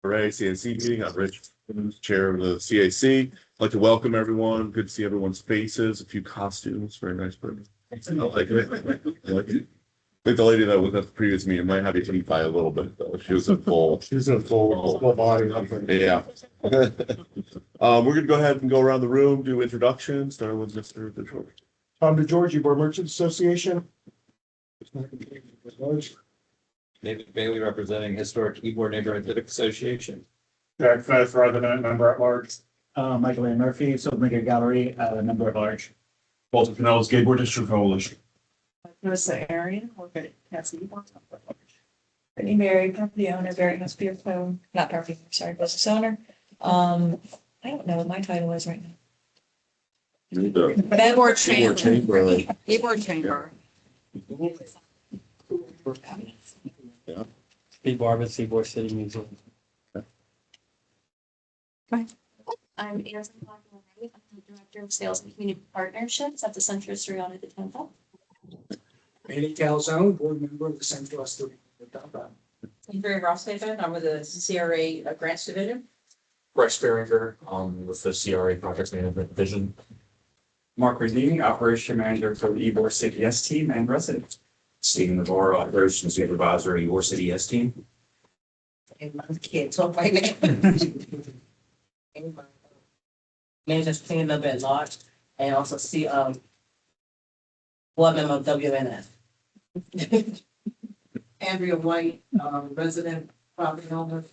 CAC meeting. I'm Rich, chair of the CAC. I'd like to welcome everyone. Good to see everyone's faces. A few costumes. Very nice. I like it. I like it. I think the lady that was at the previous meeting might have to eat by a little bit though. She was in full. She was in full body. Yeah. We're gonna go ahead and go around the room, do introductions. Starting with Mr. DeGeorge. Tom DeGeorge, Ybor Merchants Association. David Bailey representing Historic Ybor Neighborhood Civic Association. Jack Fez, resident, member at large. Michael A. Murphy, Silvermaker Gallery, member at large. Walter Pinellas, Ybor District Coalition. Melissa Arian, work at CAC. Brittany Mary, property owner, very must be a phone, not property, sorry, business owner. I don't know what my title is right now. Ybor Chamber. Ybor Chamber. Yeah. Steve Barber, Ybor City Museum. I'm Anson Blackmore. I'm the Director of Sales and Community Partnerships at the Central Soriano de Tampa. Manny Calzone, board member of the Central Estate. I'm Barry Rosshaven. I'm with the CRA Grants Division. Bryce Beringer, with the CRA Project Management Division. Mark Radini, Operation Manager for the Ybor City S Team and resident. Stephen Navarro, Operations Supervisor, Ybor City S Team. And my kids talk right now. Managers cleaning up at large and also see board member of WNF. Andrea White, resident property owner,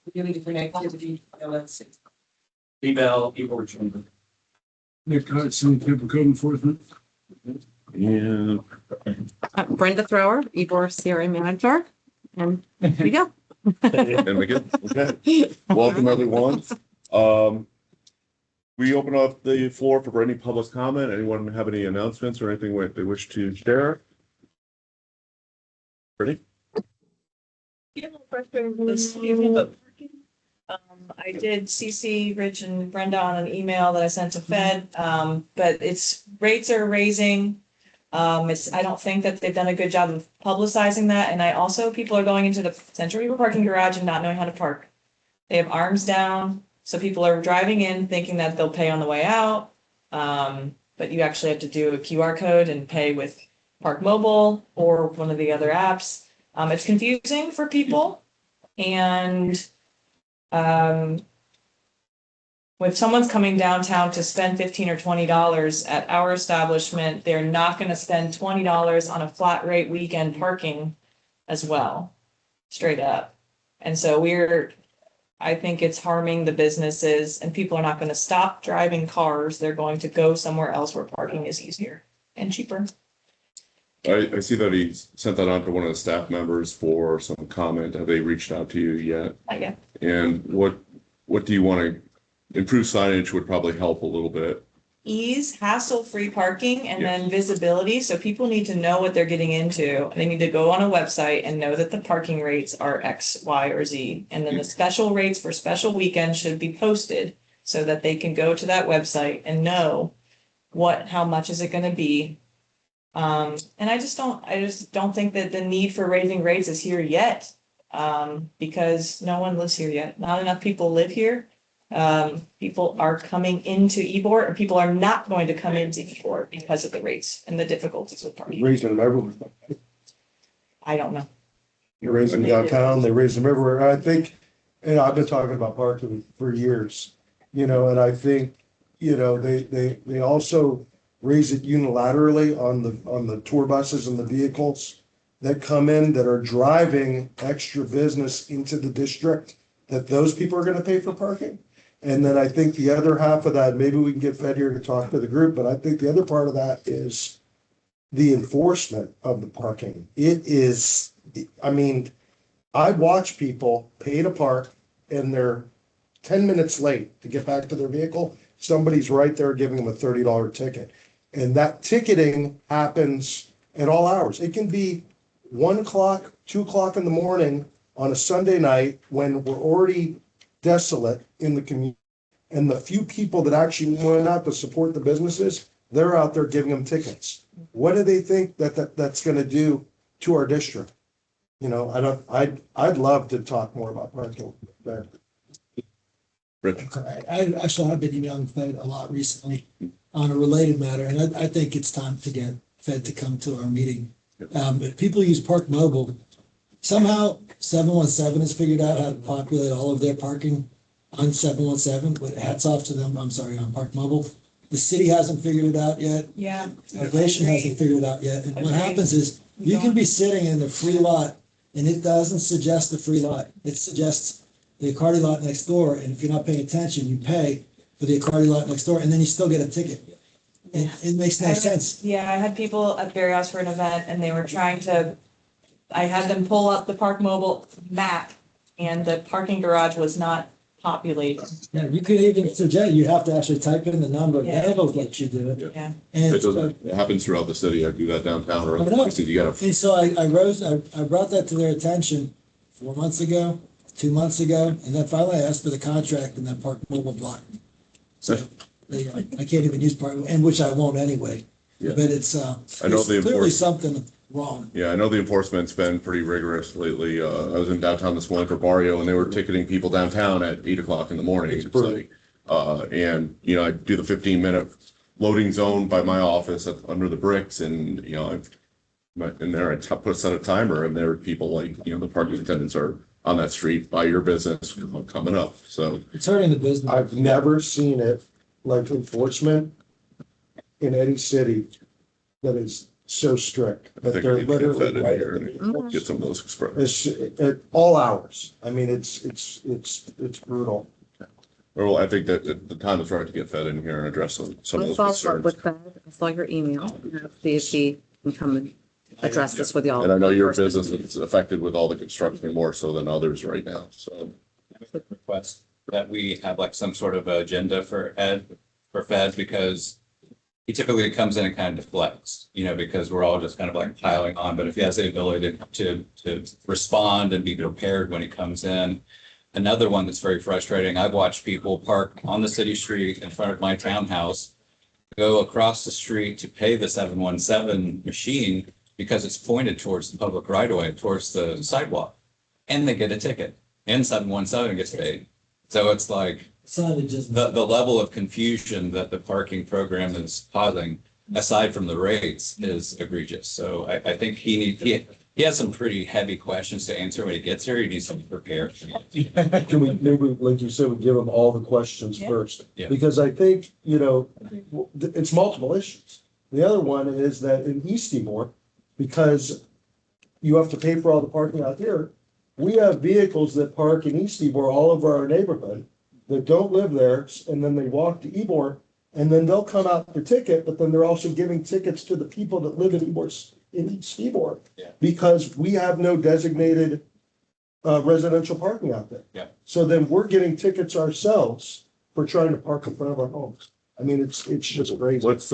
community connectivity, LLC. Bell, Ybor Chamber. Nick Hudson, Tampa Code Enforcement. Yeah. Brenda Thrower, Ybor CRA Manager, and here we go. And we good. Okay. Welcome everyone. We open up the floor for any public comment. Anyone have any announcements or anything they wish to share? Ready? Yeah, a little question this evening, but I did CC Rich and Brenda on an email that I sent to Fed, but rates are raising. I don't think that they've done a good job of publicizing that, and people are going into the Central Ybor parking garage and not knowing how to park. They have arms down, so people are driving in thinking that they'll pay on the way out, but you actually have to do a QR code and pay with Park Mobile or one of the other apps. It's confusing for people, and if someone's coming downtown to spend $15 or $20 at our establishment, they're not going to spend $20 on a flat rate weekend parking as well, straight up. And so I think it's harming the businesses, and people are not going to stop driving cars. They're going to go somewhere else where parking is easier and cheaper. I see that he sent that on to one of the staff members for some comment. Have they reached out to you yet? Not yet. And what do you want to improve? Signage would probably help a little bit. Ease, hassle-free parking, and then visibility. So people need to know what they're getting into. They need to go on a website and know that the parking rates are X, Y, or Z. And then the special rates for special weekends should be posted so that they can go to that website and know how much is it going to be. And I just don't think that the need for raising rates is here yet, because no one lives here yet. Not enough people live here. People are coming into Ybor, and people are not going to come into Ybor because of the rates and the difficulties with parking. Raising them everywhere. I don't know. You're raising them downtown, they raise them everywhere. I think, and I've been talking about parking for years, and I think, they also raise it unilaterally on the tour buses and the vehicles that come in that are driving extra business into the district, that those people are going to pay for parking. And then I think the other half of that, maybe we can get Fed here to talk to the group, but I think the other part of that is the enforcement of the parking. I watch people pay to park and they're 10 minutes late to get back to their vehicle. Somebody's right there giving them a $30 ticket. And that ticketing happens at all hours. It can be 1 o'clock, 2 o'clock in the morning on a Sunday night when we're already desolate in the community. And the few people that actually went out to support the businesses, they're out there giving them tickets. What do they think that's going to do to our district? I'd love to talk more about parking. Fed. Rich, I actually have been emailing Fed a lot recently on a related matter, and I think it's time to get Fed to come to our meeting. If people use Park Mobile, somehow 717 has figured out how to populate all of their parking on 717, but hats off to them, I'm sorry, on Park Mobile. The city hasn't figured it out yet. Yeah. Elevation hasn't figured it out yet. And what Agreed. happens is you can be sitting in the free lot and it doesn't suggest the free lot. It suggests the Accardi lot next door. And if you're not paying attention, you pay for the Accardi lot next door and then you still get a ticket. It makes no sense. Yeah, I had people at Berry House for an event and they were trying to, I had them pull up the Park Mobile map and the parking garage was not populated. Yeah, you could even suggest, you have to actually type in the number, Yeah. that'll let you do it. Yeah. And, it doesn't, it happens throughout the city. I do that downtown or I other know. places. You gotta, and so I brought that to their attention 4 months ago, 2 months ago, and then finally I asked for the contract in that Park Mobile block. So I can't even use Park, and which I won't anyway. Yeah. But it's, I know there's the clearly enforce- something wrong. yeah, I know the enforcement's been pretty rigorous lately. I was in downtown this morning for Barrio and they were ticketing people downtown at 8 o'clock in the morning. It's brutal. And, you know, I do the 15-minute loading zone by my office under the bricks and, you know, in there, I put a set a timer and there are people like, you know, the parking attendants are on that street by your business coming up. So, It's hurting the business. I've never seen it like enforcement in any city that is so strict. I That think they're we need to get literally that in right here at the and get some of those expressed. It's at all hours. I mean, it's brutal. Well, I think that the time is right to get Fed in here and address some of I'll those follow up concerns. with Fed. I saw your email. See if he can come and address this with y'all. And I know your business is affected with all the construction more so than others right now, so. Request that we have like some sort of agenda for Fed, because he typically comes in and kind of deflects, you know, because we're all just kind of like piling on. But if he has the ability to respond and be prepared when he comes in. Another one that's very frustrating, I've watched people park on the city street in front of my townhouse, go across the street to pay the 717 machine because it's pointed towards the public right of way, towards the sidewalk. And they get a ticket and 717 gets paid. So it's like Signage is. the level of confusion that the parking program is causing, aside from the rates, is egregious. So I think he has some pretty heavy questions to answer when he gets here. He needs to be prepared. Can we, maybe, like you said, we give them all the questions Yeah. first? Yeah. Because I think, you know, it's multiple issues. The other one is that in East Ybor, because you have to pay for all the parking out here, we have vehicles that park in East Ybor all over our neighborhood that don't live there, and then they walk to Ybor, and then they'll come out for ticket, but then they're also giving tickets to the people that live in East Ybor. Yeah. Because we have no designated residential parking out there. Yeah. So then we're getting tickets ourselves for trying to park in front of our homes. I mean, it's just crazy. Let's,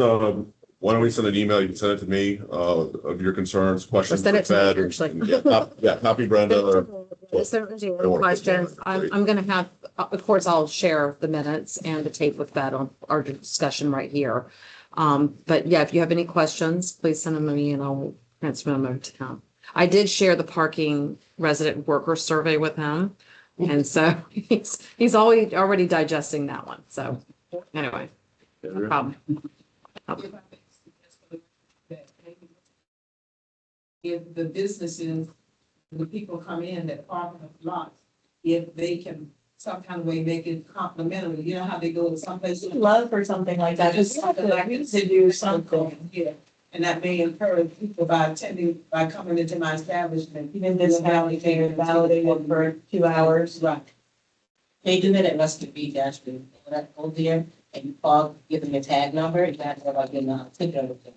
why don't we send an email? You can send it to me, of your concerns, questions. send it for to me, Fed, and- actually. Yeah, copy Brenda or. Certainly, questions. I'm gonna have, of course, I'll share the minutes and the tape with that on our discussion right here. But yeah, if you have any questions, please send them to me and I'll transfer them over to him. I did share the parking resident worker survey with him. And so he's already digesting that one. So anyway, no problem. If the businesses, the people come in that park in the lots, if they can some kind of way make it complimentary, you know how they go to some places. Love for something like that. Just Something like to this. do something. Yeah, and that may encourage people by coming into my establishment. Even discounted, they're validated for 2 hours. Right. They do that at Western Beach, actually. When I go there and you call, give them a tag number, you have to like getting a ticket or anything.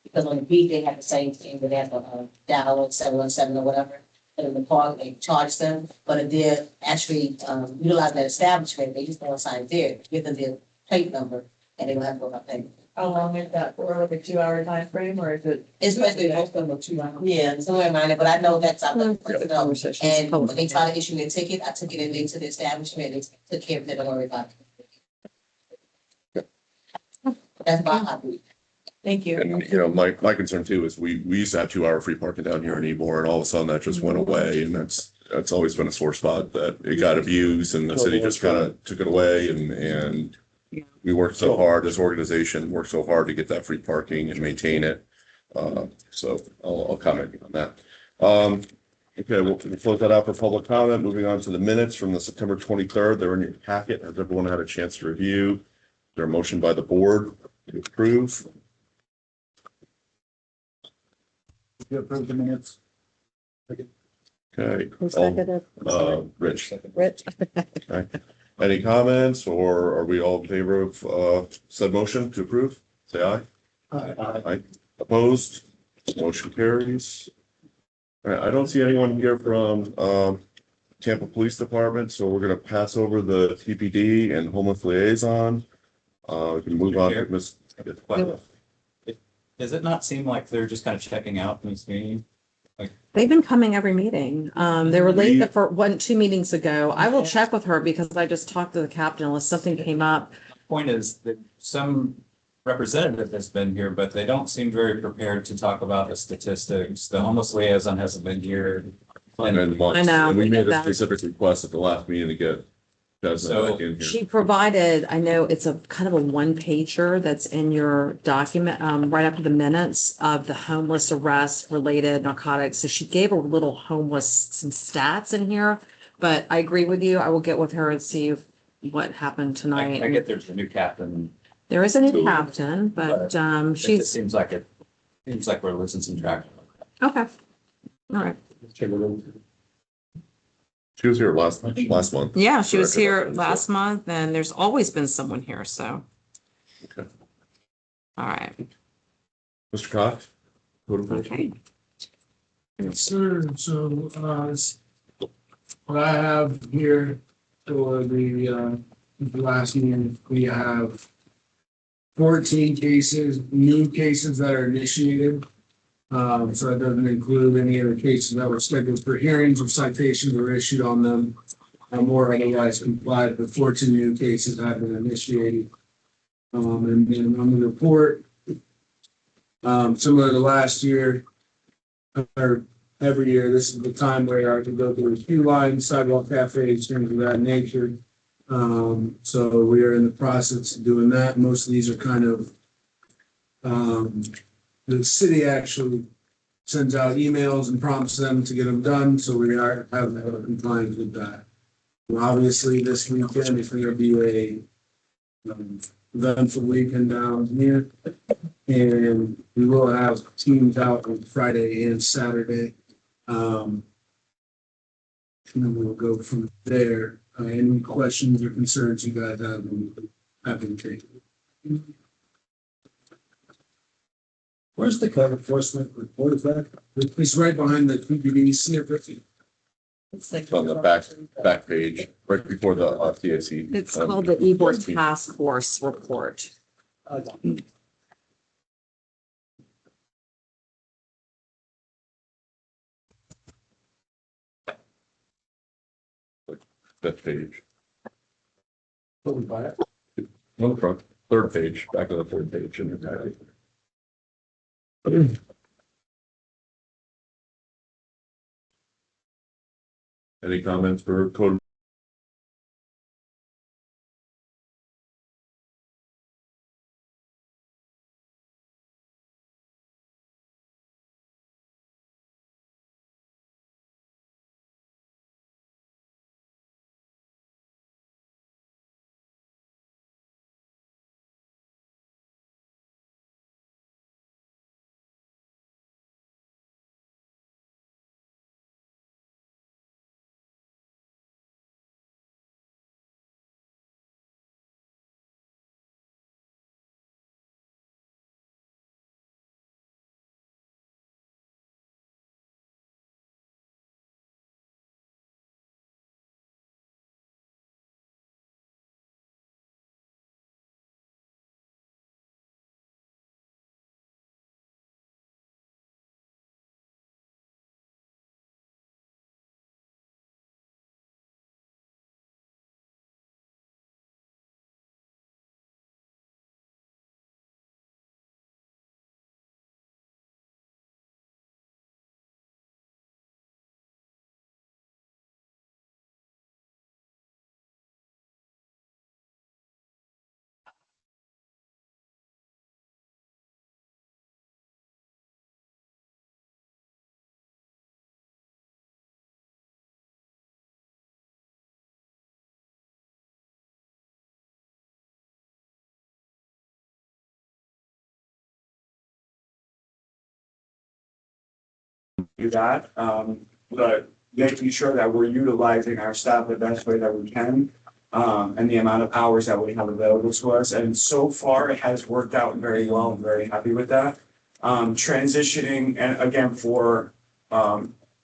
Because on the beach, they have the same thing, where they have a dial 717 or whatever. And in the park, they charge them. But if they're actually utilizing that establishment, they just go inside there, give them their plate number, and they don't have to go up there. How long is that for, like a 2 hour time frame, or is it? It's Especially basically, most of them are 2 hours. yeah, somewhere around there, but I know that's out there. Conversations. And when they try to issue me a ticket, I took it in to the establishment, they took care of it, don't worry about it. That's my hobby. Thank you. And, you know, my concern too is we used to have 2 hour free parking down here in Ybor and all of a sudden that just went away and that's, that's always been a sore spot, that it got abused and the city just kind of took it away, and we worked so hard, this organization worked so hard to get that free parking and maintain it. So I'll comment on that. Okay, we'll close that out for public comment. Moving on to the minutes from the September 23rd. They're in your packet. Has everyone had a chance to review? Is there a motion by the board to approve? You approve the minutes? Okay. Who seconded? Rich. Rich? Okay. Any comments, or are we all in favor of said motion to approve? Say aye. Aye. Opposed? Motion carries. All right, I don't see anyone here from Tampa Police Department, so we're gonna pass over the TPD and homeless liaison. We can move on to Ms. Does it not seem like they're just kind of checking out in this meeting? They've been coming every meeting. They were late for 2 meetings ago. I will check with her because I just talked to the captain unless something came up. Point is that some representative has been here, but they don't seem very prepared to talk about the statistics. The homeless liaison hasn't been here. And I know. and we made a That- specific request at the last meeting to get Desmond back in here. She provided, I know it's a kind of a one pager that's in your document, right after the minutes of the homeless arrest related narcotics. So she gave a little homeless, some stats in here, but I agree with you. I will get with her and see what happened I tonight. get there's a new captain. There is a new captain, but, It she's, seems like we're losing some track. okay. All right. She was here last month. Yeah, she was Correct. here last month and there's always been someone here, so. Okay. All right, Mr. Cox? Code enforcement? okay. Sir, so, what I have here for the last meeting, we have 14 cases, new cases that are initiated. So that doesn't include any of the cases that were scheduled for hearings or citations were issued on them. Or otherwise complied, but 14 new cases have been initiated. And then on the report, similar to last year, or every year, this is the time where I can go through a queue line, sidewalk cafes, things of that nature. So we are in the process of doing that. Most of these are kind of, the city actually sends out emails and prompts them to get them done, so we are having compliance with that. And obviously, this weekend is going to be a eventful weekend down here, and we will have teams out on Friday and Saturday. And then we'll go from there. Any questions or concerns you guys have been taken? Where's the code enforcement report? Is that? It's right behind the PPD snippet. It's on the back page, right before the TAC. It's called the Ybor Task Force Report. That page. What we buy it? On the front, third page, back to the third page in the packet. Any comments for code do that. But making sure that we're utilizing our staff the best way that we can, and the amount of hours that we have available to us. And so far, it has worked out very well. I'm very happy with that. Transitioning, and again, we're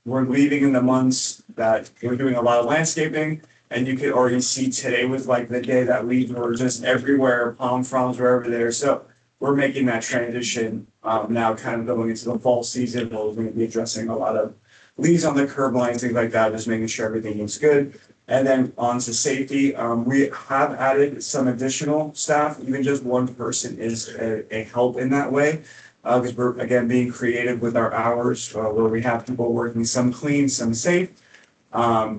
leaving in the months that we're doing a lot of landscaping. And you could already see today was like the day that leaves were just everywhere, palm fronds were over there. So we're making that transition now, kind of going into the fall season. We're going to be addressing a lot of leaves on the curb lines, things like that, just making sure everything looks good. And then on to safety, we have added some additional staff. Even just one person is a help in that way. Because we're, again, being creative with our hours, where we have people working some clean, some safe,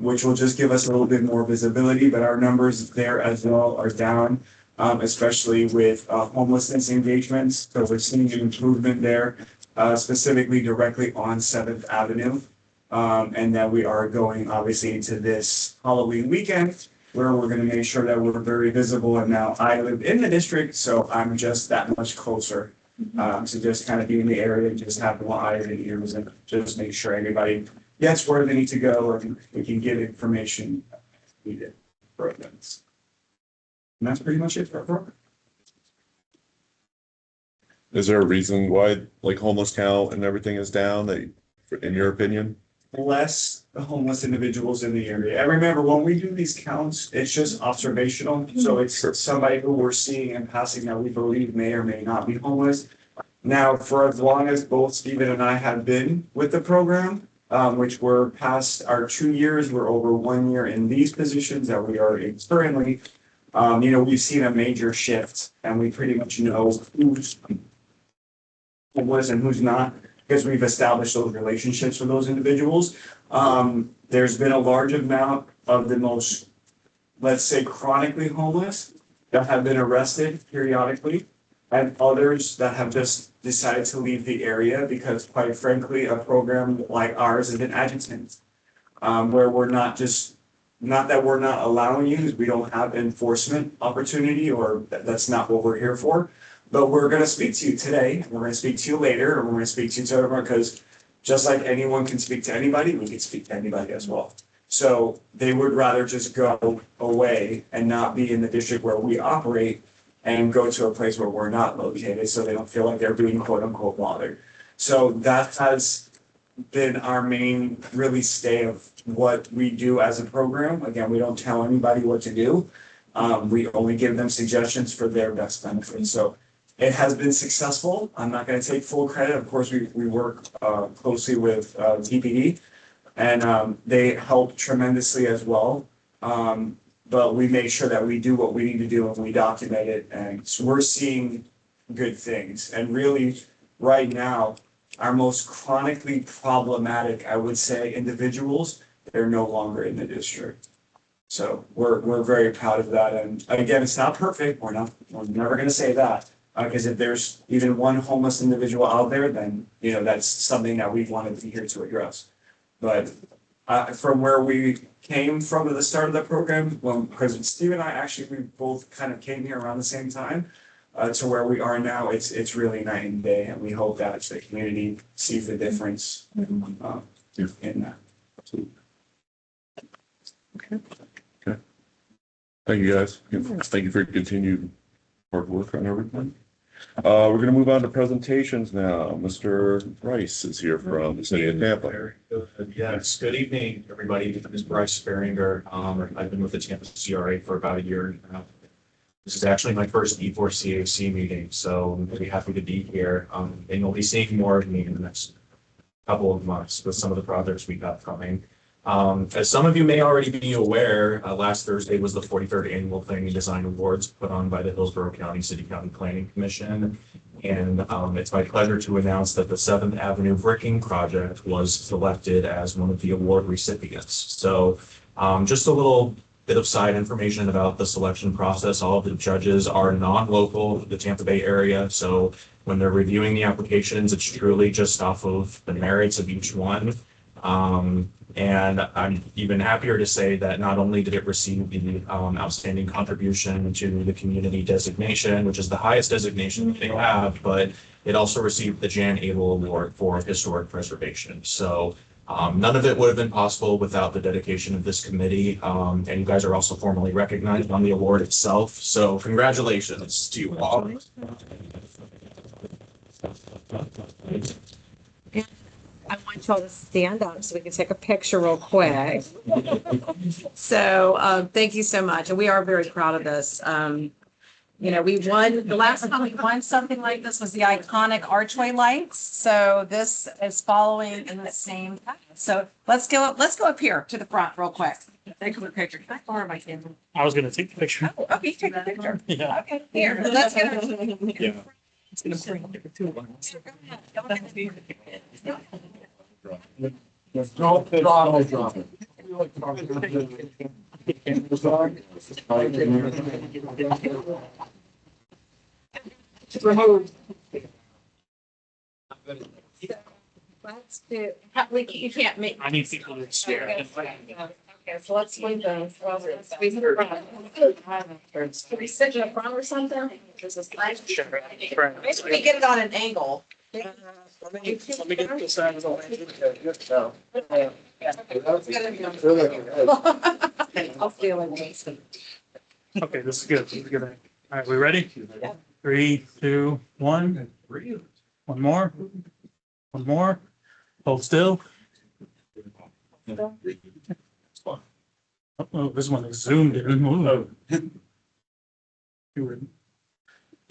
which will just give us a little bit more visibility. But our numbers there as well are down, especially with homelessness engagements. So we're seeing an improvement there, specifically directly on 7th Avenue. And then we are going obviously into this Halloween weekend where we're going to make sure that we're very visible. And now I live in the district, so I'm just that much closer to just kind of be in the area and just have more eyes and ears and just make sure everybody gets where they need to go and we can get information needed for events. And that's pretty much it for our program. Is there a reason why like homeless count and everything is down that, in your opinion? Less homeless individuals in the area. And remember, when we do these counts, it's just observational. So it's somebody who we're seeing and passing that we believe may or may not be homeless. Now, for as long as both Stephen and I have been with the program, which we're past our 2 years, we're over 1 year in these positions that we are in currently, we've seen a major shift and we pretty much know who's homeless and who's not, because we've established those relationships with those individuals. There's been a large amount of the most, let's say, chronically homeless that have been arrested periodically, and others that have just decided to leave the area because, quite frankly, a program like ours is an adjutant, where we're not that we're not allowing you, because we don't have enforcement opportunity, or that's not what we're here for. But we're going to speak to you today, we're going to speak to you later, and we're going to speak to you tomorrow, because just like anyone can speak to anybody, we can speak to anybody as well. So they would rather just go away and not be in the district where we operate and go to a place where we're not located, so they don't feel like they're being quote unquote bothered. So that has been our main really stay of what we do as a program. Again, we don't tell anybody what to do. We only give them suggestions for their best benefit. So it has been successful. I'm not going to take full credit. Of course, we work closely with TPD, and they help tremendously as well. But we make sure that we do what we need to do and we document it. And so we're seeing good things. And really, right now, our most chronically problematic, I would say, individuals, they're no longer in the district. So we're very proud of that. And again, it's not perfect. We're never going to say that. Because if there's even one homeless individual out there, then, that's something that we wanted to be here to address. But from where we came from at the start of the program, because Steve and I we both kind of came here around the same time, to where we are now, it's really night and day. And we hope that the community sees the difference in that. Absolutely. Okay. Thank you, guys. Thank you for your continued hard work on everything. We're going to move on to presentations now. Mr. Rice is here from the city of Tampa. Yes, good evening, everybody. My name is Bryce Beringer. I've been with the Tampa CRA for about a year now. This is actually my first Ybor CAC meeting, so I'm really happy to be here. And you'll be seeing more of me in the next couple of months with some of the projects we got coming. As some of you may already be aware, last Thursday was the 43rd Annual Planning Design Awards put on by the Hillsborough County City County Planning Commission. And it's my pleasure to announce that the 7th Avenue Bricking Project was selected as one of the award recipients. So just a little bit of side information about the selection process. All of the judges are non-local to the Tampa Bay area. So when they're reviewing the applications, it's truly just off of the merits of each one. And I'm even happier to say that not only did it receive the outstanding contribution to the community designation, which is the highest designation that they have, but it also received the Jan Abel Award for historic preservation. So none of it would have been possible without the dedication of this committee. And you guys are also formally recognized on the award itself. So congratulations to you all. I want y'all to stand up so we can take a picture real quick. So, thank you so much. And we are very proud of this. You know, we won, the last time we won something like this was the iconic archway lights. So this is following in the same path. So let's go up here to the front real quick. Take a picture. Can I borrow my camera? I was gonna take the picture. Oh, okay, take the picture. Yeah. Okay, here, let's get a. Yeah. It's gonna bring it to one. Let's do, you can't make. I need people to share. Okay, so let's leave those. Can we sit in the front or something? This is nice. Maybe we get it on an angle. Let me get this out of the way. I'll feel it. Okay, this is good. This is good. All right, we ready? Yeah. 3, 2, 1. One more. One more. Hold still. Oh, this one is zoomed in. Ooh.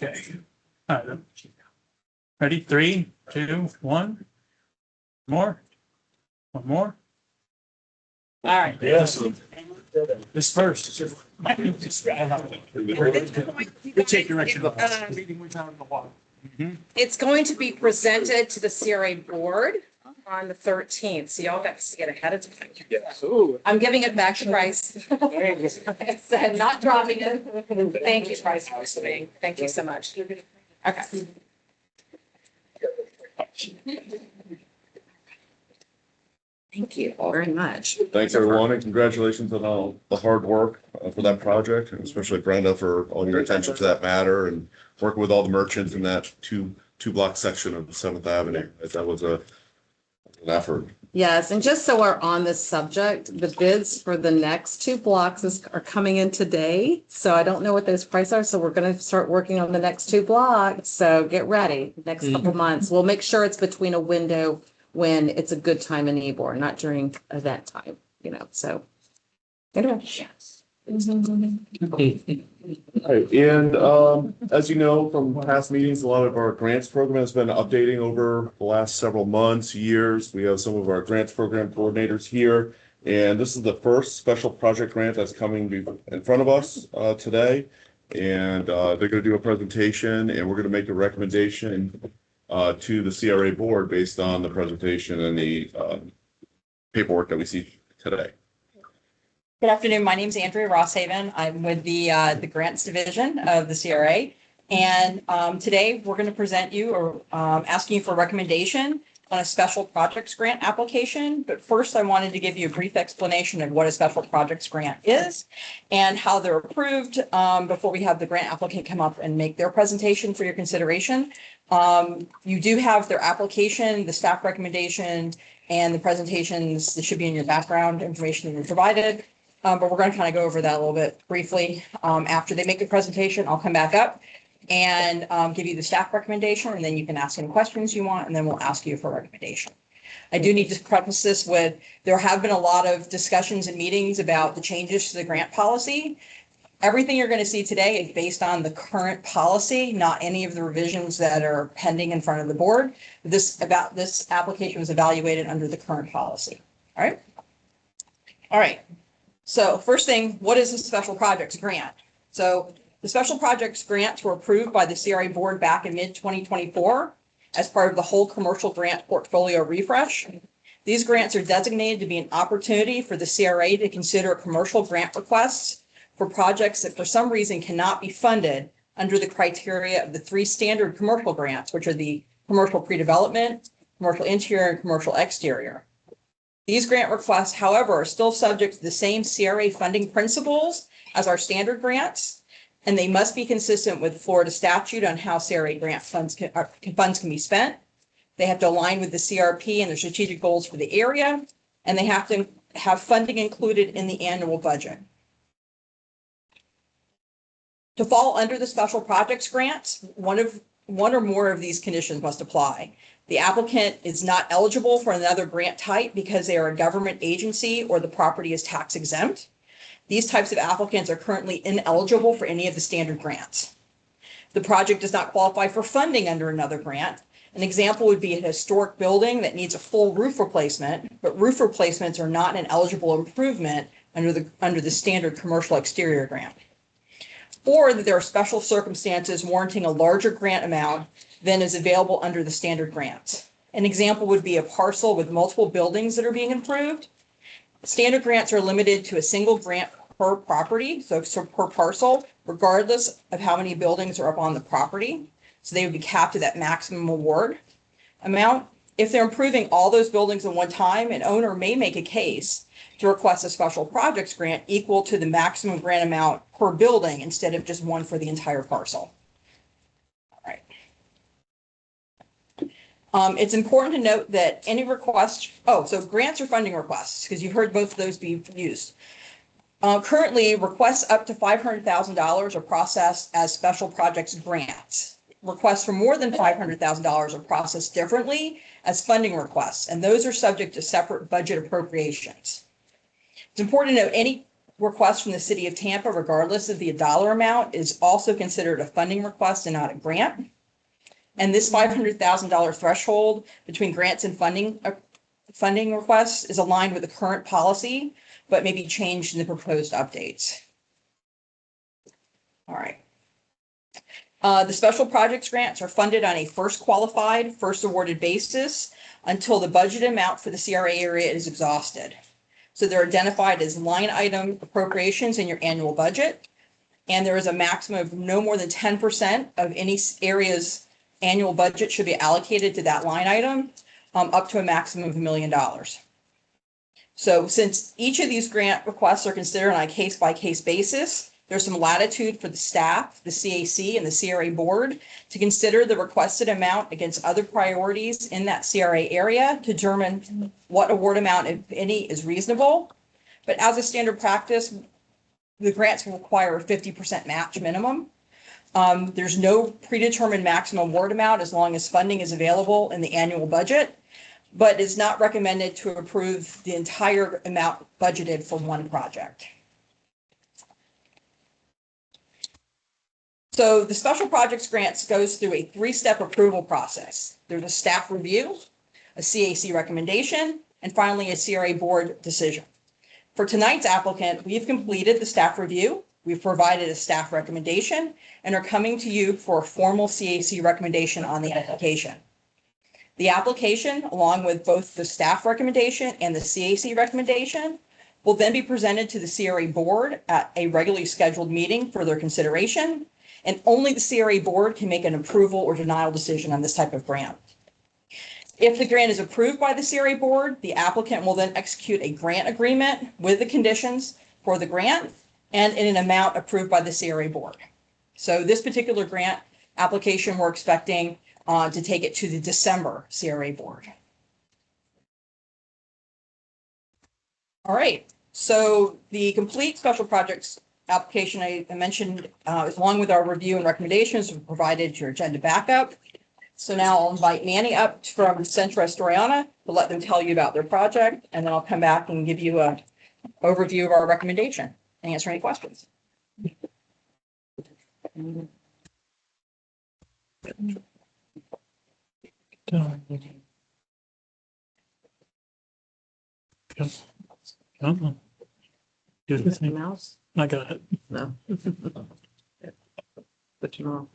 Okay. All right. Then. Ready? 3, 2, 1. More. One more. All right. Yes. This first. You take direction of the meeting we've had in a while. It's going to be presented to the CRA board on the 13th, so y'all got to see it ahead of time. Yes. I'm giving it back to Bryce. I said, not dropping it. Thank you, Bryce, for listening. Thank you so much. Okay. Thank you all very much. Thanks, everyone, and congratulations on all the hard work for that project, and especially Brenda for all your attention to that matter and working with all the merchants in that two block section of 7th Avenue. That was an effort. Yes, and just so we're on this subject, the bids for the next 2 blocks are coming in today. So I don't know what those prices are. So we're going to start working on the next 2 blocks. So get ready. Next couple months, we'll make sure it's between a window when it's a good time in Ybor, not during event time, you know, so. Anyway. Right, and as you know from past meetings, a lot of our grants program has been updating over the last several months, years. We have some of our grants program coordinators here, and this is the first special project grant that's coming in front of us today. And they're going to do a presentation, and we're going to make a recommendation to the CRA board based on the presentation and the paperwork that we see today. Good afternoon. My name is Andrea Rosshaven. I'm with the grants division of the CRA. And today we're going to present you or asking you for a recommendation on a special projects grant application. But first, I wanted to give you a brief explanation of what a special projects grant is and how they're approved before we have the grant applicant come up and make their presentation for your consideration. You do have their application, the staff recommendation, and the presentations that should be in your background information that we provided. But we're going to kind of go over that a little bit briefly. After they make the presentation, I'll come back up and give you the staff recommendation, and then you can ask any questions you want, and then we'll ask you for a recommendation. I do need to preface this with, there have been a lot of discussions and meetings about the changes to the grant policy. Everything you're going to see today is based on the current policy, not any of the revisions that are pending in front of the board. This application was evaluated under the current policy. All right. All right. So first thing, what is a special projects grant? So the special projects grants were approved by the CRA board back in mid-2024 as part of the whole commercial grant portfolio refresh. These grants are designated to be an opportunity for the CRA to consider commercial grant requests for projects that for some reason cannot be funded under the criteria of the 3 standard commercial grants, which are the commercial pre-development, commercial interior, and commercial exterior. These grant requests, however, are still subject to the same CRA funding principles as our standard grants, and they must be consistent with Florida statute on how CRA grant funds can be spent. They have to align with the CRP and the strategic goals for the area, and they have to have funding included in the annual budget. To fall under the special projects grants, one or more of these conditions must apply. The applicant is not eligible for another grant type because they are a government agency or the property is tax exempt. These types of applicants are currently ineligible for any of the standard grants. The project does not qualify for funding under another grant. An example would be a historic building that needs a full roof replacement, but roof replacements are not an eligible improvement under the standard commercial exterior grant. Or that there are special circumstances warranting a larger grant amount than is available under the standard grants. An example would be a parcel with multiple buildings that are being improved. Standard grants are limited to a single grant per property, so per parcel, regardless of how many buildings are up on the property. So they would be capped at that maximum award amount. If they're improving all those buildings at one time, an owner may make a case to request a special projects grant equal to the maximum grant amount per building instead of just one for the entire parcel. All right. It's important to note that any request, so grants or funding requests, because you've heard both of those be used. Currently, requests up to $500,000 are processed as special projects grants. Requests for more than $500,000 are processed differently as funding requests, and those are subject to separate budget appropriations. It's important to note any request from the city of Tampa, regardless of the dollar amount, is also considered a funding request and not a grant. And this $500,000 threshold between grants and funding requests is aligned with the current policy, but may be changed in the proposed updates. All right. The special projects grants are funded on a first qualified, first awarded basis until the budget amount for the CRA area is exhausted. So they're identified as line item appropriations in your annual budget. And there is a maximum of no more than 10% of any area's annual budget should be allocated to that line item, up to a maximum of $1 million. So since each of these grant requests are considered on a case-by-case basis, there's some latitude for the staff, the CAC, and the CRA board to consider the requested amount against other priorities in that CRA area to determine what award amount, if any, is reasonable. But as a standard practice, the grants will require a 50% match minimum. There's no predetermined maximum award amount as long as funding is available in the annual budget, but it's not recommended to approve the entire amount budgeted for one project. So the special projects grants goes through a 3-step approval process. There's a staff review, a CAC recommendation, and finally a CRA board decision. For tonight's applicant, we've completed the staff review, we've provided a staff recommendation, and are coming to you for a formal CAC recommendation on the application. The application, along with both the staff recommendation and the CAC recommendation, will then be presented to the CRA board at a regularly scheduled meeting for their consideration. And only the CRA board can make an approval or denial decision on this type of grant. If the grant is approved by the CRA board, the applicant will then execute a grant agreement with the conditions for the grant and in an amount approved by the CRA board. So this particular grant application, we're expecting to take it to the December CRA board. All right, so the complete special projects application I mentioned, along with our review and recommendations, we provided your agenda backup. So now I'll invite Manny up from Centra Estoriana to let them tell you about their project, and then I'll come back and give you an overview of our recommendation and answer any questions. Mouse? I got it. No. But you know.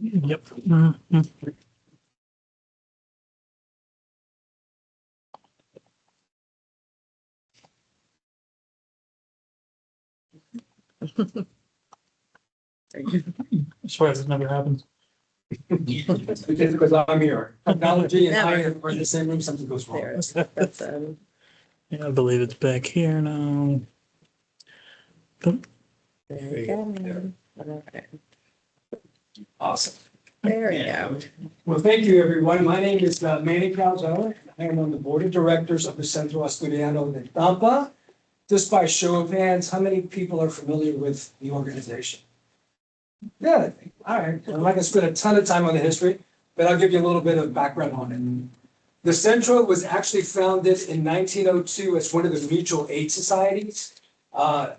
Yep. I swear this never happens. Because I'm here. Technology and I are in the same room, something goes wrong. That's Yeah, I believe it's back here now. There you go. All right. Awesome. There you go. Well, thank you, everyone. My name is Manny Calzone. I am on the board of directors of the Centro Asturiano de Tampa. Just by show of hands, how many people are familiar with the organization? Good. All right. I'm not going to spend a ton of time on the history, but I'll give you a little bit of background on it. The Centro was actually founded in 1902 as one of the mutual aid societies. At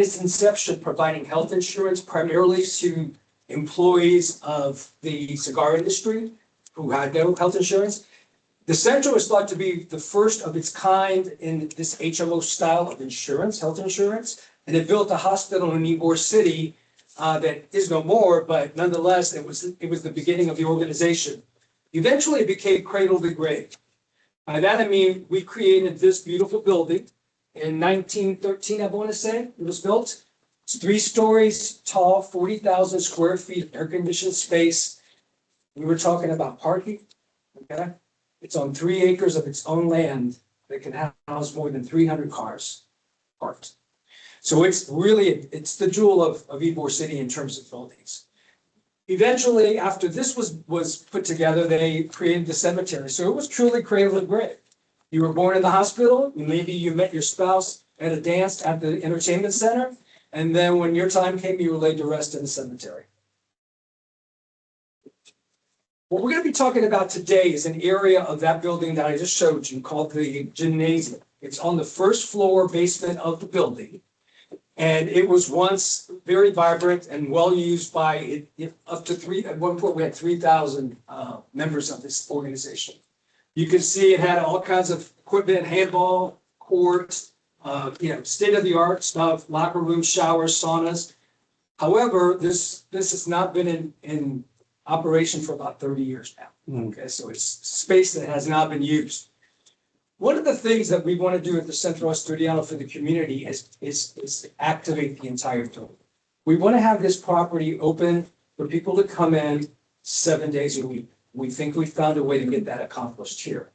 its inception, providing health insurance primarily to employees of the cigar industry who had no health insurance. The Centro is thought to be the first of its kind in this HMO style of insurance, health insurance, and it built a hospital in Ybor City that is no more, but nonetheless, it was the beginning of the organization. Eventually, it became cradle to grave. By that I mean we created this beautiful building in 1913. I want to say it was built. It's 3 stories tall, 40,000 square feet of air-conditioned space. We were talking about parking. Okay, it's on 3 acres of its own land that can house more than 300 cars parked. So it's the jewel of Ybor City in terms of buildings. Eventually, after this was put together, they created the cemetery. So it was truly cradle to grave. You were born in the hospital, maybe you met your spouse at a dance at the entertainment center, and then when your time came, you were laid to rest in the cemetery. What we're going to be talking about today is an area of that building that I just showed you called the gymnasium. It's on the first floor basement of the building. And it was once very vibrant and well used by up to at one point we had 3,000 members of this organization. You can see it had all kinds of equipment, handball, courts, state-of-the-art stuff, locker rooms, showers, saunas. However, this has not been in operation for about 30 years now. Okay, so it's space that has not been used. One of the things that we want to do at the Centro Asturiano for the community is activate the entire building. We want to have this property open for people to come in 7 days a week. We think we found a way to get that accomplished here.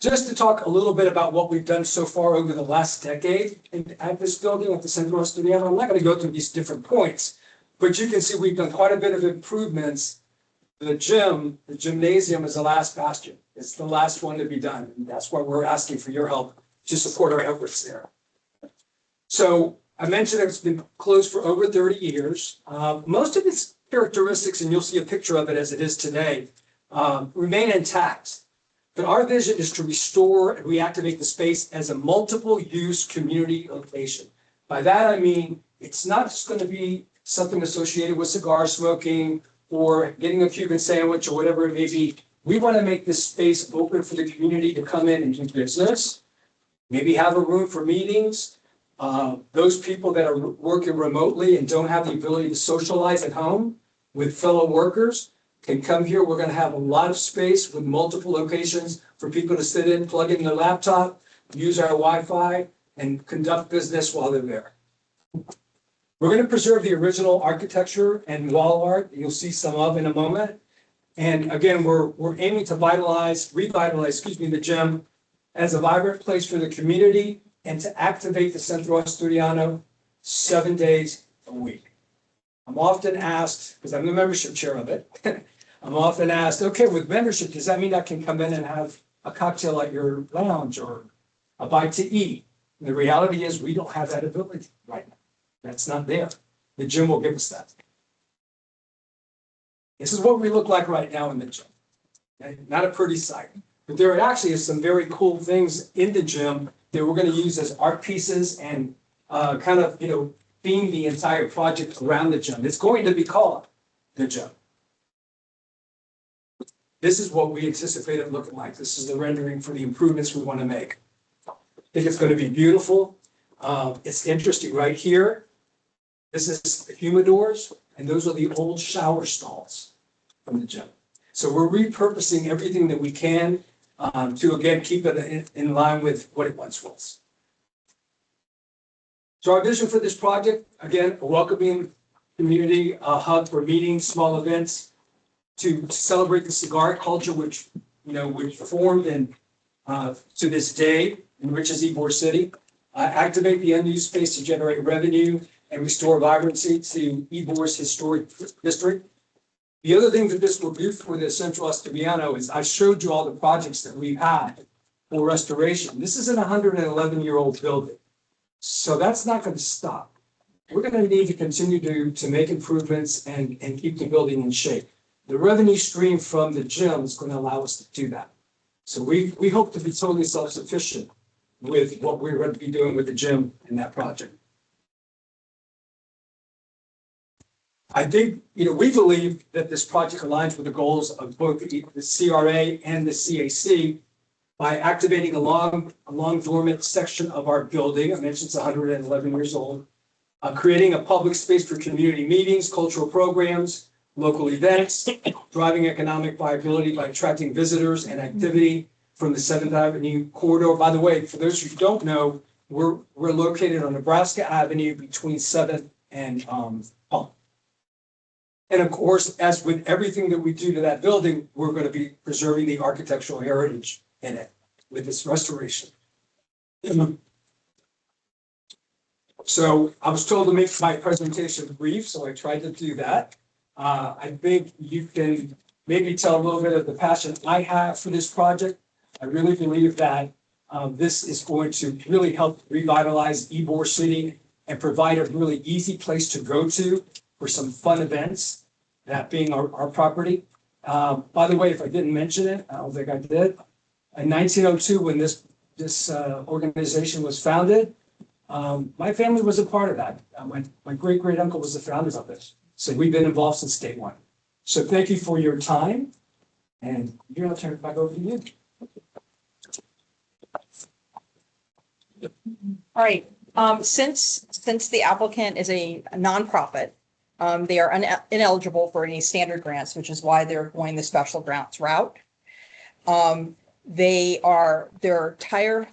Just to talk a little bit about what we've done so far over the last decade at this building, at the Centro Asturiano. I'm not going to go through these different points, but you can see we've done quite a bit of improvements. The gymnasium is the last bastion. It's the last one to be done. And that's why we're asking for your help to support our efforts there. So I mentioned it's been closed for over 30 years. Most of its characteristics, and you'll see a picture of it as it is today, remain intact. But our vision is to restore and reactivate the space as a multiple use community location. By that, I mean, it's not just going to be something associated with cigar smoking or getting a Cuban sandwich or whatever it may be. We want to make this space open for the community to come in and do business, maybe have a room for meetings. Those people that are working remotely and don't have the ability to socialize at home with fellow workers can come here. We're going to have a lot of space with multiple locations for people to sit in, plug in their laptop, use our Wi-Fi, and conduct business while they're there. We're going to preserve the original architecture and wall art you'll see some of in a moment. And again, we're aiming to revitalize, the gym as a vibrant place for the community and to activate the Centro Asturiano 7 days a week. I'm often asked, because I'm the membership chair of it, I'm often asked, okay, with membership, does that mean I can come in and have a cocktail at your lounge or a bite to eat? And the reality is we don't have that ability right now. That's not there. The gym will give us that. This is what we look like right now in the gym. Okay? Not a pretty sight, but there actually is some very cool things in the gym that we're going to use as art pieces and theme the entire project around the gym. It's going to be called the gym. This is what we anticipate it looking like. This is the rendering for the improvements we want to make. I think it's going to be beautiful. It's interesting right here. This is the humidors, and those are the old shower stalls from the gym. So we're repurposing everything that we can to, again, keep it in line with what it once was. So our vision for this project, again, a welcoming community hub for meetings, small events, to celebrate the cigar culture, which, which formed and to this day enriches Ybor City. Activate the unused space to generate revenue and restore vibrancy to Ybor's historic district. The other thing that this will do for the Central Establiano is I showed you all the projects that we've had for restoration. This is an 111-year-old building. So that's not going to stop. We're going to need to continue to make improvements and keep the building in shape. The revenue stream from the gym is going to allow us to do that. So we hope to be totally self-sufficient with what we're going to be doing with the gym and that project. I think, we believe that this project aligns with the goals of both the CRA and the CAC by activating a long dormant section of our building. I mentioned it's 111 years old. Creating a public space for community meetings, cultural programs, local events, driving economic viability by attracting visitors and activity from the 7th Avenue corridor. By the way, for those who don't know, we're located on Nebraska Avenue between 7th and Palm. And of course, as with everything that we do to that building, we're going to be preserving the architectural heritage in it with this restoration. So I was told to make my presentation brief, so I tried to do that. I think you can maybe tell a little bit of the passion I have for this project. I really believe that this is going to really help revitalize Ybor City and provide a really easy place to go to for some fun events, that being our property. By the way, if I didn't mention it, I don't think I did. In 1902, when this organization was founded, my family was a part of that. My great uncle was the founder of this. So we've been involved since day one. So thank you for your time. And you're going to turn it back over to you. All right. Since the applicant is a nonprofit, they are ineligible for any standard grants, which is why they're going the special grants route. Their entire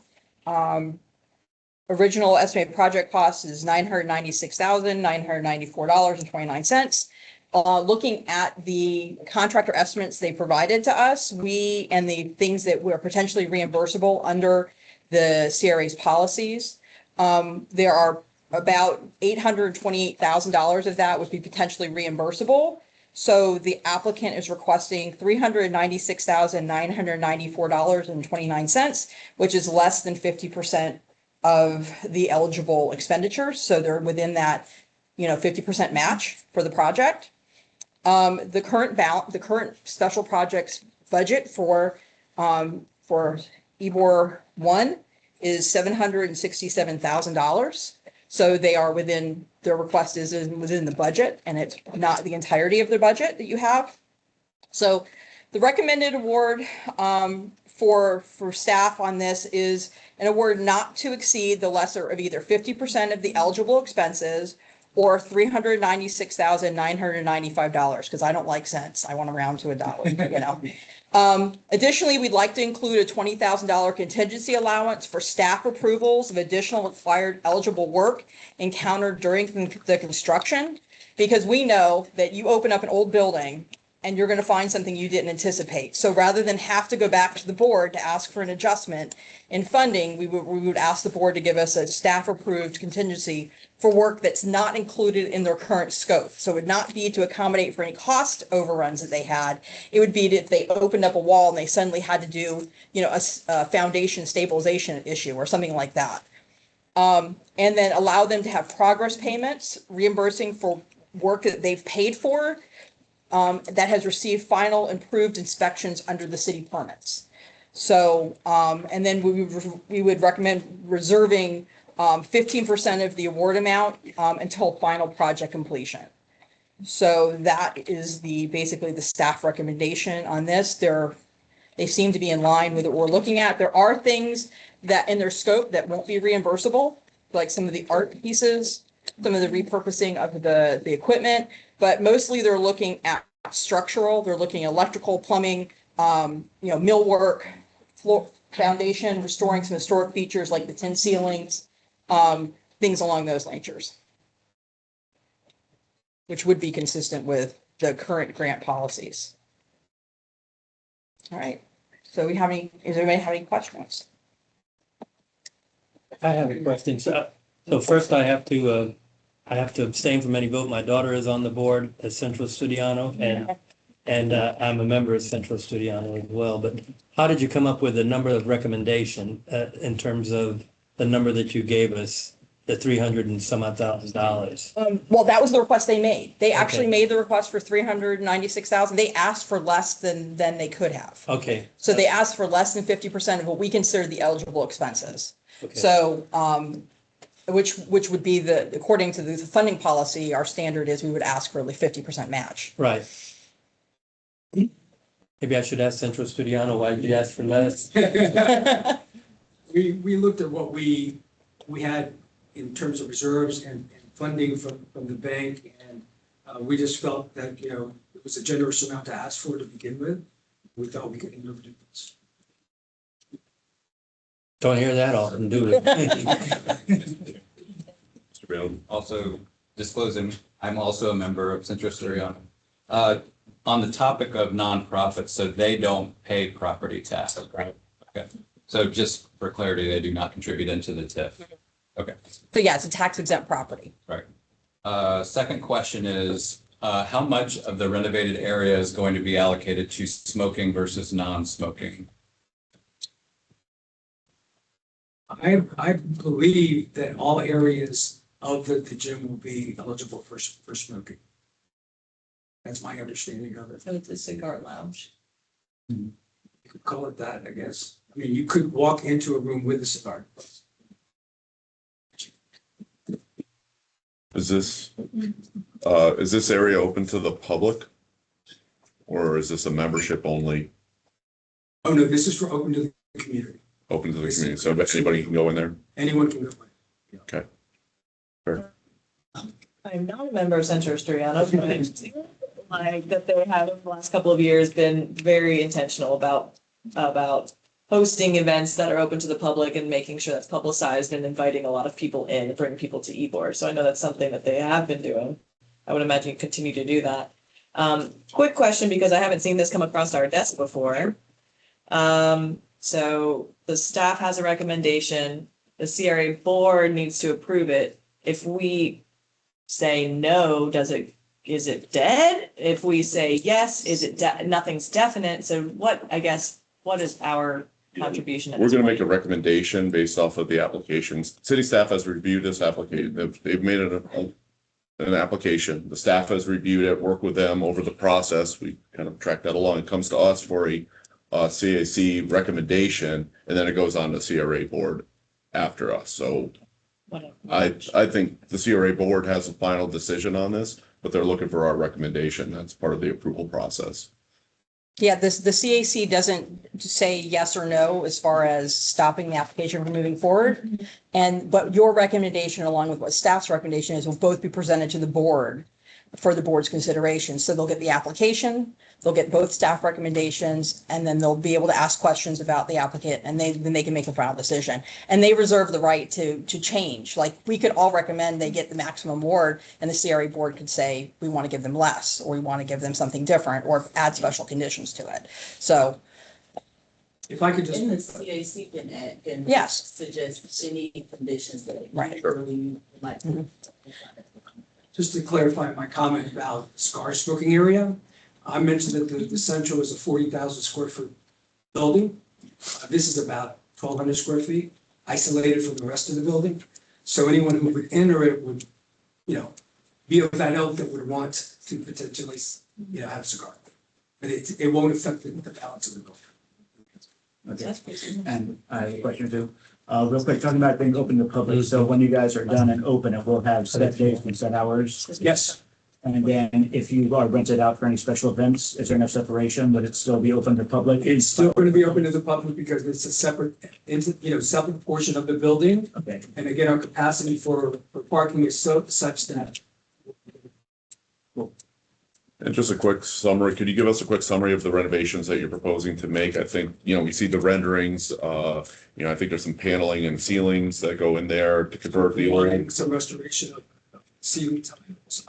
original estimated project cost is $996,994.29. Looking at the contractor estimates they provided to us, and the things that were potentially reimbursable under the CRA's policies, there are about $828,000 of that would be potentially reimbursable. So the applicant is requesting $396,994.29, which is less than 50% of the eligible expenditures. So they're within that, 50% match for the project. The current special projects budget for Ybor 1 is $767,000. So they are within, their request is within the budget, and it's not the entirety of the budget that you have. So the recommended award for staff on this is an award not to exceed the lesser of either 50% of the eligible expenses or $396,995, because I don't like cents. I want to round to a dollar, Additionally, we'd like to include a $20,000 contingency allowance for staff approvals of additional required eligible work encountered during the construction, because we know that you open up an old building and you're going to find something you didn't anticipate. So rather than have to go back to the board to ask for an adjustment in funding, we would ask the board to give us a staff-approved contingency for work that's not included in their current scope. So it would not be to accommodate for any cost overruns that they had. It would be if they opened up a wall and they suddenly had to do, a foundation stabilization issue or something like that. And then allow them to have progress payments, reimbursing for work that they've paid for, that has received final improved inspections under the city permits. So, and then we would recommend reserving 15% of the award amount until final project completion. So that is basically the staff recommendation on this. They seem to be in line with what we're looking at. There are things that in their scope that won't be reimbursable, like some of the art pieces, some of the repurposing of the equipment, but mostly they're looking at structural. They're looking at electrical, plumbing, millwork, floor, foundation, restoring some historic features like the tin ceilings, things along those natures, which would be consistent with the current grant policies. All right. So is anybody have any questions? I have a question. So first I have to abstain from any vote. My daughter is on the board at Central Studiano and I'm a member of Central Studiano as well. But how did you come up with the number of recommendation in terms of the number that you gave us, the 300 and some odd $1,000? Well, that was the request they made. They actually Okay. made the request for 396,000. They asked for less than they could have. Okay. So they asked for less than 50% of what we consider the eligible expenses. Okay. So, which would be according to the funding policy, our standard is we would ask for a 50% match. Right. Maybe I should ask Central Studiano, why did you ask for less? We looked at what we had in terms of reserves and funding from the bank, and we just felt that, you know, it was a generous amount to ask for to begin with. We thought we could handle the difference. Don't hear that often, do we? Mr. Bailey? Also disclosing, I'm also a member of Central Suriano. On the topic of nonprofits, so they don't pay property tax. Right. Okay. So just for clarity, they do not contribute into the TIF. Okay. So yeah, it's a tax exempt property. Right. Second question is, how much of the renovated area is going to be allocated to smoking versus non-smoking? I believe that all areas of the gym will be eligible for smoking. That's my understanding of it. So it's a cigar lounge. You could call it that, I guess. I mean, you could walk into a room with a cigar. Is this area open to the public? Or is this a membership only, Oh, no, this is for open to the community. open to the community? So anybody can go in there? Anyone can go in. Okay. Fair. I'm not a member of Centro Storiano, but like that they have in the last couple of years been very intentional about hosting events that are open to the public and making sure that's publicized and inviting a lot of people in, bring people to Ybor. So I know that's something that they have been doing. I would imagine you continue to do that. Quick question, because I haven't seen this come across our desk before. So the staff has a recommendation, the CRA board needs to approve it. If we say no, is it dead? If we say yes, is it nothing's definite? So what is our contribution at We're this gonna point? make a recommendation based off of the applications. City staff has reviewed this application. They've made an application. The staff has reviewed it, worked with them over the process. We kind of track that along. It comes to us for a CAC recommendation, and then it goes on to CRA board after us. So I think the CRA board has a final decision on this, but they're looking for our recommendation. That's part of the approval process. Yeah, the CAC doesn't say yes or no as far as stopping the application from moving forward. But your recommendation, along with what staff's recommendation is, will both be presented to the board for the board's consideration. So they'll get the application, they'll get both staff recommendations, and then they'll be able to ask questions about the applicant, and then they can make a final decision. And they reserve the right to change. Like, we could all recommend they get the maximum award, and the CRA board could say, we want to give them less, or we want to give them something different, or add special conditions to it. So. If I could just. In the CAC can Yes. suggest any conditions that. Right. Really like. Just to clarify my comment about cigar smoking area, I mentioned that the Central is a 40,000 square foot building. This is about 1,200 square feet, isolated from the rest of the building. So anyone who would enter it would, be of that ilk that would want to potentially, have a cigar. But it won't affect the balance of the building. Okay. And I have a question or two. Real quick, talking about being open to the public, so when you guys are done and open, it will have set days and set hours? Yes. And then if you are rented out for any special events, is there enough separation? Would it still be open to the public? It's still going to be open to the public because it's a separate, separate portion of the building. Okay. And again, our capacity for parking is such that. And just a quick summary, could you give us a quick summary of the renovations that you're proposing to make? I think, we see the renderings, I think there's some paneling and ceilings that go in there to convert the old. Some restoration of ceiling tiles.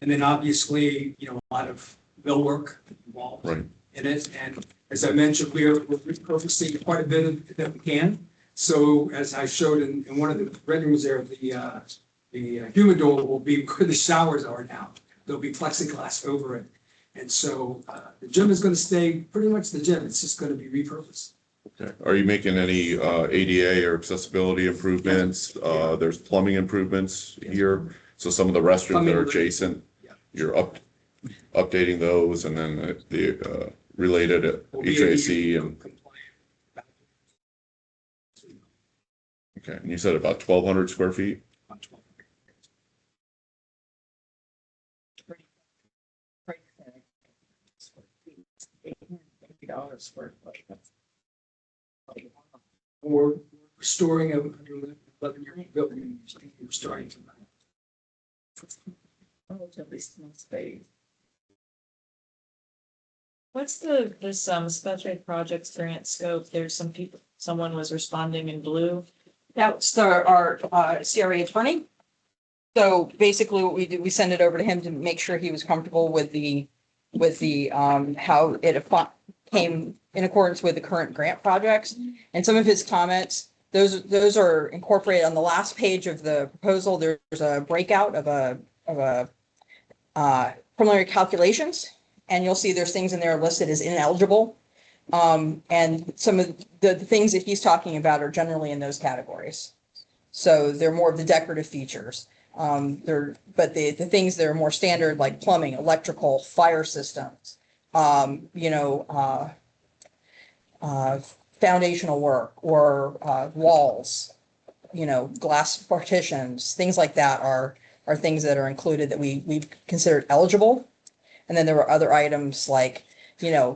And then obviously, a lot of millwork involved Right. in it. And As I mentioned, we're repurposing quite a bit that we can. So as I showed in one of the renderings there, the humidor will be where the showers are now. There'll be plexiglass over it. And so the gym is going to stay pretty much the gym. It's just going to be repurposed. Okay. Are you making any ADA or accessibility improvements? There's plumbing improvements here. So some of the restrooms that are adjacent, you're updating those, and then the related HVAC and. Okay, and you said about 1,200 square feet? $80 for We're restoring a 11-year building, we're starting to. relatively small space. What's this special projects grant scope? There's some people, someone was responding in blue. That's our CRA attorney. So basically what we did, we sent it over to him to make sure he was comfortable with the how it came in accordance with the current grant projects. And some of his comments, those are incorporated on the last page of the proposal. There's a breakout of preliminary calculations, and you'll see there's things in there listed as ineligible. And some of the things that he's talking about are generally in those categories. So they're more of the decorative features. But the things that are more standard, like plumbing, electrical, fire systems, foundational work, or walls, glass partitions, things like that are things that are included that we've considered eligible. And then there were other items like,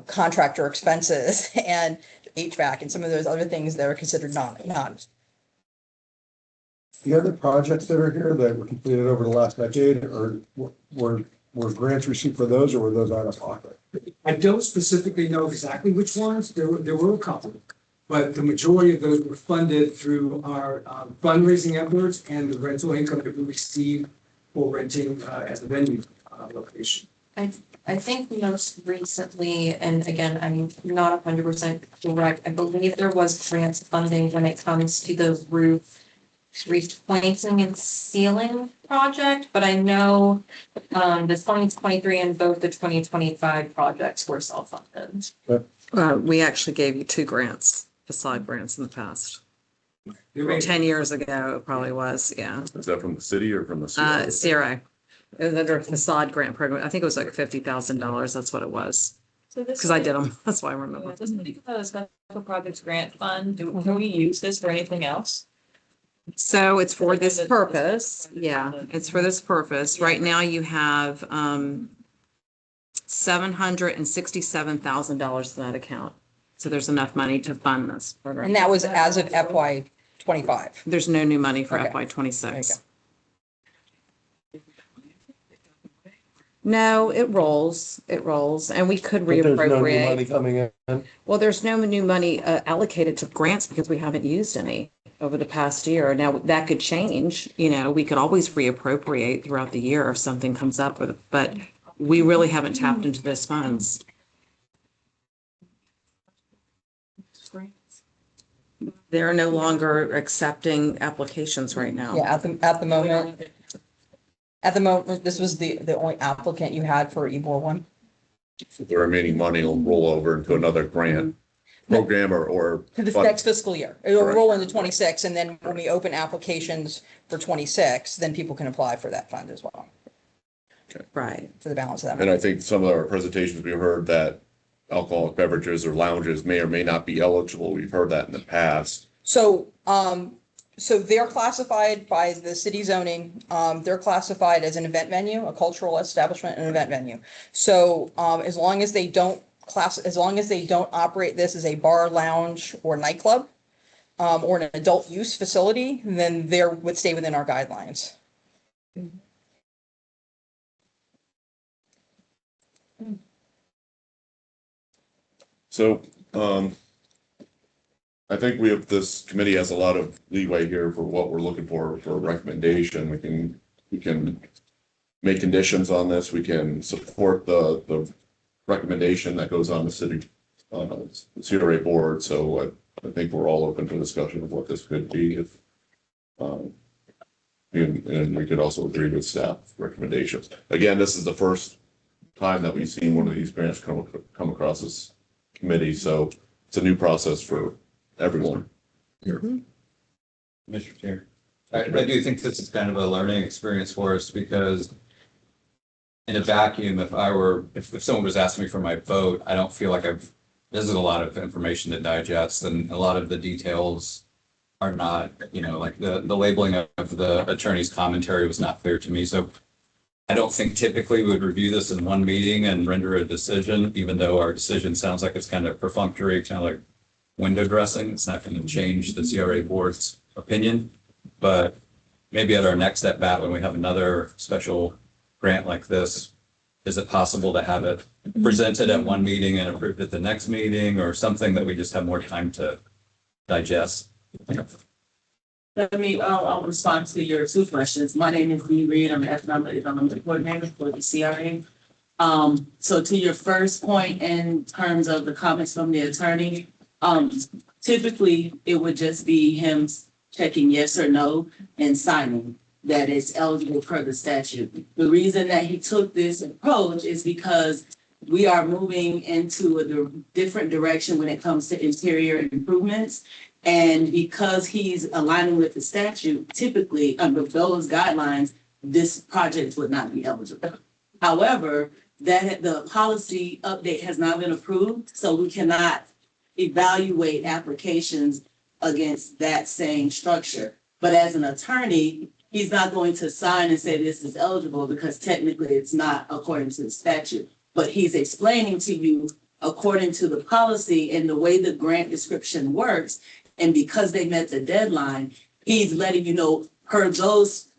contractor expenses and HVAC and some of those other things that are considered not. The other projects that are here that were completed over the last decade, or were grants received for those, or were those out of pocket? I don't specifically know exactly which ones. There were a couple, but the majority of those were funded through our fundraising efforts and the rental income that we received for renting as a venue location. I think most recently, and again, I'm not 100% correct, I believe there was grants funding when it comes to the roof replacing and sealing project, but I know the 2023 and both the 2025 projects were self-funded. We actually gave you 2 grants, facade grants in the past. 10 years ago, it probably was, yeah. Is that from the city or from the CRA? CRA. It was under a facade grant program. I think it was like $50,000. That's what it was. So this Because I did them. That's why I remember. This is a special projects grant fund. Can we use this for anything else? So it's for this purpose. Yeah, it's for this purpose. Right now you have $767,000 in that account. So there's enough money to fund this program. And that was as of FY 25. There's no new money for Okay. FY 26. No, it rolls, and we could But there's no new money reappropriate. coming in. Well, there's no new money allocated to grants because we haven't used any over the past year. Now, that could change, we could always reappropriate throughout the year if something comes up with it, but we really haven't tapped into those funds. They're no longer accepting applications right now. Yeah, at the moment, this was the only applicant you had for Ybor 1. The remaining money will roll over into another grant program or. To the fund. next fiscal year. It'll Correct. roll into 26, and then when we open applications for 26, then people can apply for that fund as well. Right. For the balance of that. And I think some of our presentations, we heard that alcoholic beverages or lounges may or may not be eligible. We've heard that in the past. So they're classified by the city zoning, they're classified as an event venue, a cultural establishment, and an event venue. So, as long as they don't operate this as a bar, lounge, or nightclub, or an adult use facility, then would stay within our guidelines. So, I think this committee has a lot of leeway here for what we're looking for a recommendation. We can make conditions on this. We can support the recommendation that goes on the city CRA board, so I think we're all open to discussion of what this could be if, and we could also agree with staff recommendations. Again, this is the first time that we've seen one of these grants come across this committee, so it's a new process for everyone here. Mr. Chair, I do think this is kind of a learning experience for us because in a vacuum, if someone was asking me for my vote, I don't feel like this is a lot of information to digest, and a lot of the details are not, like the labeling of the attorney's commentary was not clear to me. So I don't think typically we would review this in one meeting and render a decision, even though our decision sounds like it's kind of perfunctory, kind of like window dressing. It's not going to change the CRA board's opinion, but maybe at our next step back, when we have another special grant like this, is it possible to have it presented at one meeting and approved at the next meeting, or something that we just have more time to digest? Let me, I'll respond to your two questions. My name is Dee Reed. I'm the economic development coordinator for the CRA. So to your first point, in terms of the comments from the attorney, typically it would just be him checking yes or no and signing that it's eligible per the statute. The reason that he took this approach is because we are moving into a different direction when it comes to interior improvements. And because he's aligning with the statute, typically under those guidelines, this project would not be eligible. However, that the policy update has not been approved, so we cannot evaluate applications against that same structure. But as an attorney, he's not going to sign and say this is eligible because technically it's not according to the statute. But he's explaining to you according to the policy and the way the grant description works. And because they met the deadline, he's letting you know per those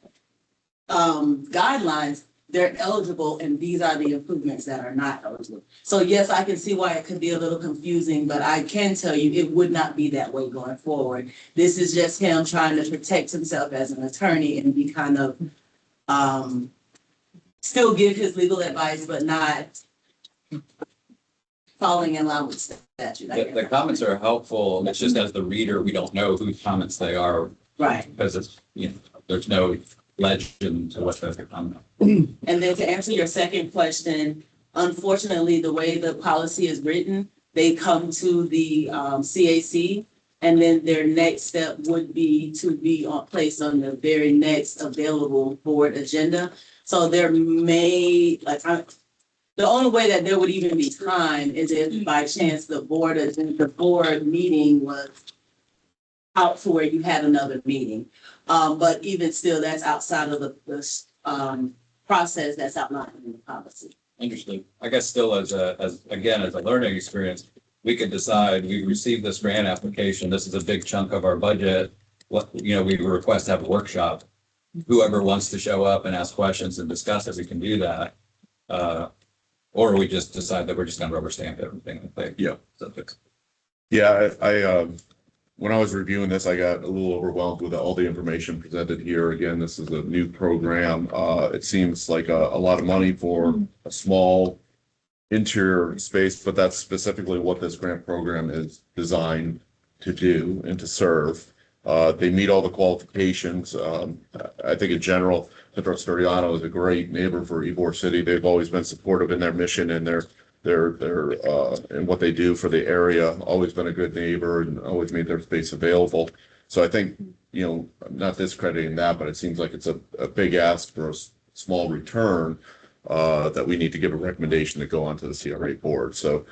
guidelines, they're eligible and these are the improvements that are not eligible. So yes, I can see why it could be a little confusing, but I can tell you it would not be that way going forward. This is just him trying to protect himself as an attorney and be kind of still give his legal advice, but not falling in line with statute. The comments are helpful. It's just as the reader, we don't know whose comments they are. Right. Because it's, there's no legend to what they're commenting. And then to answer your second question, unfortunately, the way the policy is written, they come to the CAC, and then their next step would be to be placed on the very next available board agenda. So there may, the only way that there would even be time is if by chance the board meeting was out for where you had another meeting. But even still, that's outside of the process that's outlined in the policy. Interesting. I guess still as a learning experience, we could decide we received this grant application. This is a big chunk of our budget. We request to have a workshop. Whoever wants to show up and ask questions and discuss it, we can do that. Or we just decide that we're just going to rubber stamp everything. Yeah. Yeah. I when I was reviewing this, I got a little overwhelmed with all the information presented here. Again, this is a new program. It seems like a lot of money for a small interior space, but that's specifically what this grant program is designed to do and to serve. They meet all the qualifications. I think in general, Centro Storiano is a great neighbor for Ybor City. They've always been supportive in their mission and their and what they do for the area. Always been a good neighbor and always made their space available. So I think, I'm not discrediting that, but it seems like it's a big ask for a small return that we need to give a recommendation to go onto the CRA board. So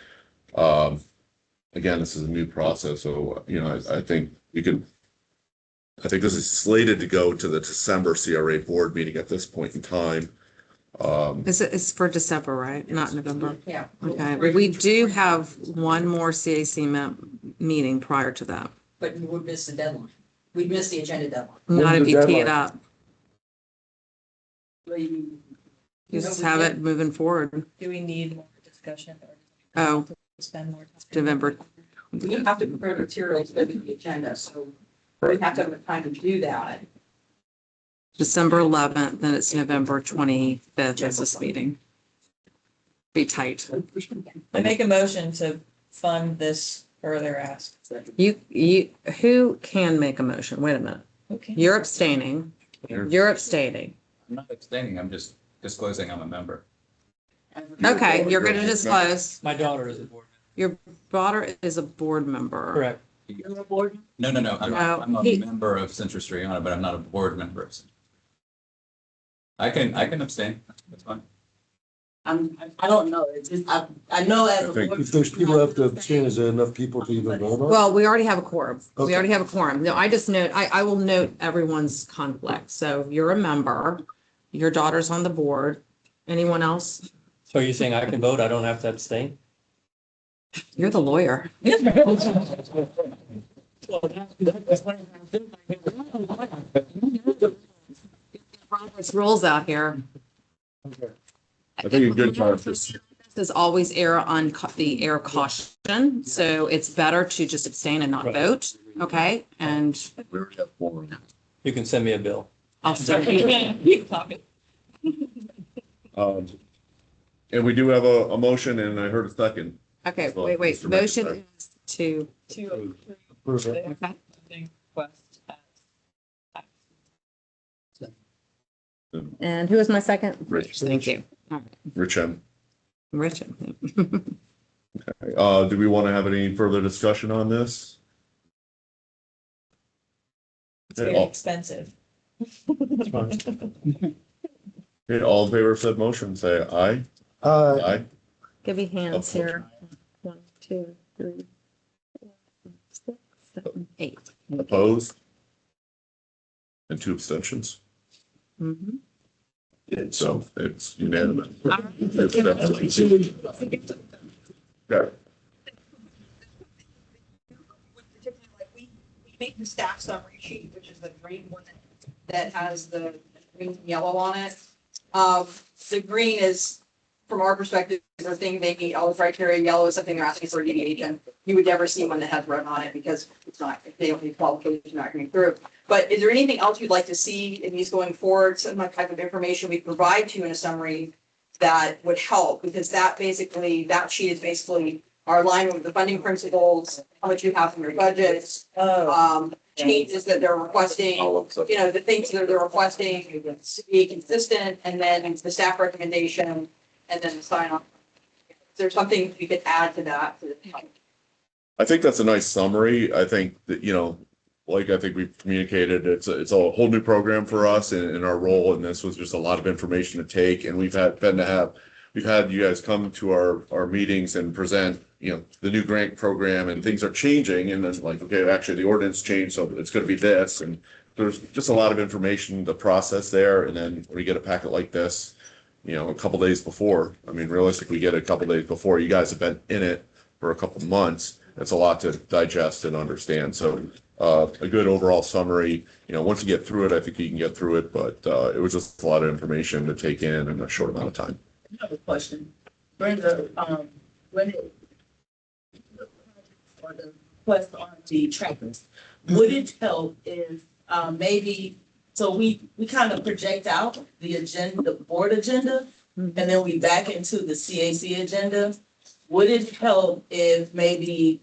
again, this is a new process. So, I think this is slated to go to the December CRA board meeting at this point in time. It's for December, right? Not November? Yeah. Okay. We do have one more CAC meeting prior to that. But we would miss the deadline. We'd miss the agenda deadline. Not if you tee it up. You Just have it moving forward. Do we need more discussion or Oh, spend more time? November. We have to prepare materials for the agenda, so we have to have time to do that. December 11th, then it's November 25th is this meeting. Be tight. I make a motion to fund this further ask. Who can make a motion? Wait a minute. Okay. You're abstaining. You're abstaining. I'm not abstaining, I'm just disclosing I'm a member. Okay, you're gonna disclose. My daughter is a board. Your daughter is a board member. Correct. No, I'm No, a he- member of Central Striana, but I'm not a board member. I can abstain, that's fine. I don't know, it's just, I know as a board. If there's people have to abstain, is there enough people to even vote on? Well, we already have a quorum. We Okay. already have a quorum. No, I just note, I will note everyone's conflict. So you're a member, your daughter's on the board. Anyone else? So you're saying I can vote, I don't have to abstain? You're the lawyer. Robert's rules out here. I think a good time for, This is always err on the air caution, so it's better to just abstain and not Right. vote, okay? And we already have four. You can send me a bill. I'll send you. And we do have a motion and I heard a second. Okay, So, wait, Mr. motion McIntyre. is to, To Approve it. okay? funding request as And who is my second? Rich. Thank you. All right. Rich M. Richard. Do we want to have any further discussion on this? It's very expensive. Okay, all in favor of said motion, say aye. Aye. Give me hands here. 1, 2, 3, 4, 5, 6, 7, 8. Opposed? And 2 abstentions. Mhm. So it's unanimous. All right. Okay. We make the staff summary sheet, which is the green one that has the green and yellow on it. The green is, from our perspective, the thing they meet all the criteria. Yellow is something they're asking for a deviation. You would never see one that has red on it because it's not, they don't need qualification, not coming through. But is there anything else you'd like to see in these going forward? Some type of information we provide to you in a summary that would help, because that basically, that sheet is basically our alignment with the funding principles, how much you have from your budgets, changes that they're requesting, you know, the things that they're requesting to be consistent, and then the staff recommendation, and then the sign off. Is there something we could add to that? I think that's a nice summary. I think that, like I think we've communicated, it's a whole new program for us and our role. And this was just a lot of information to take. And we've had you guys come to our meetings and present, the new grant program, and things are changing. And then like, okay, actually the ordinance changed, so it's going to be this. And there's just a lot of information to process there. And then when we get a packet like this, a couple days before, I mean, realistically, we get it a couple days before. You guys have been in it for a couple months. It's a lot to digest and understand. So a good overall summary, once you get through it, I think you can get through it, but it was just a lot of information to take in a short amount of time. I have a question. Brenda, when it, or the request on the trackers, would it help if maybe, so we kind of project out the agenda, the board agenda, and then we back into the CAC agenda? Would it help if maybe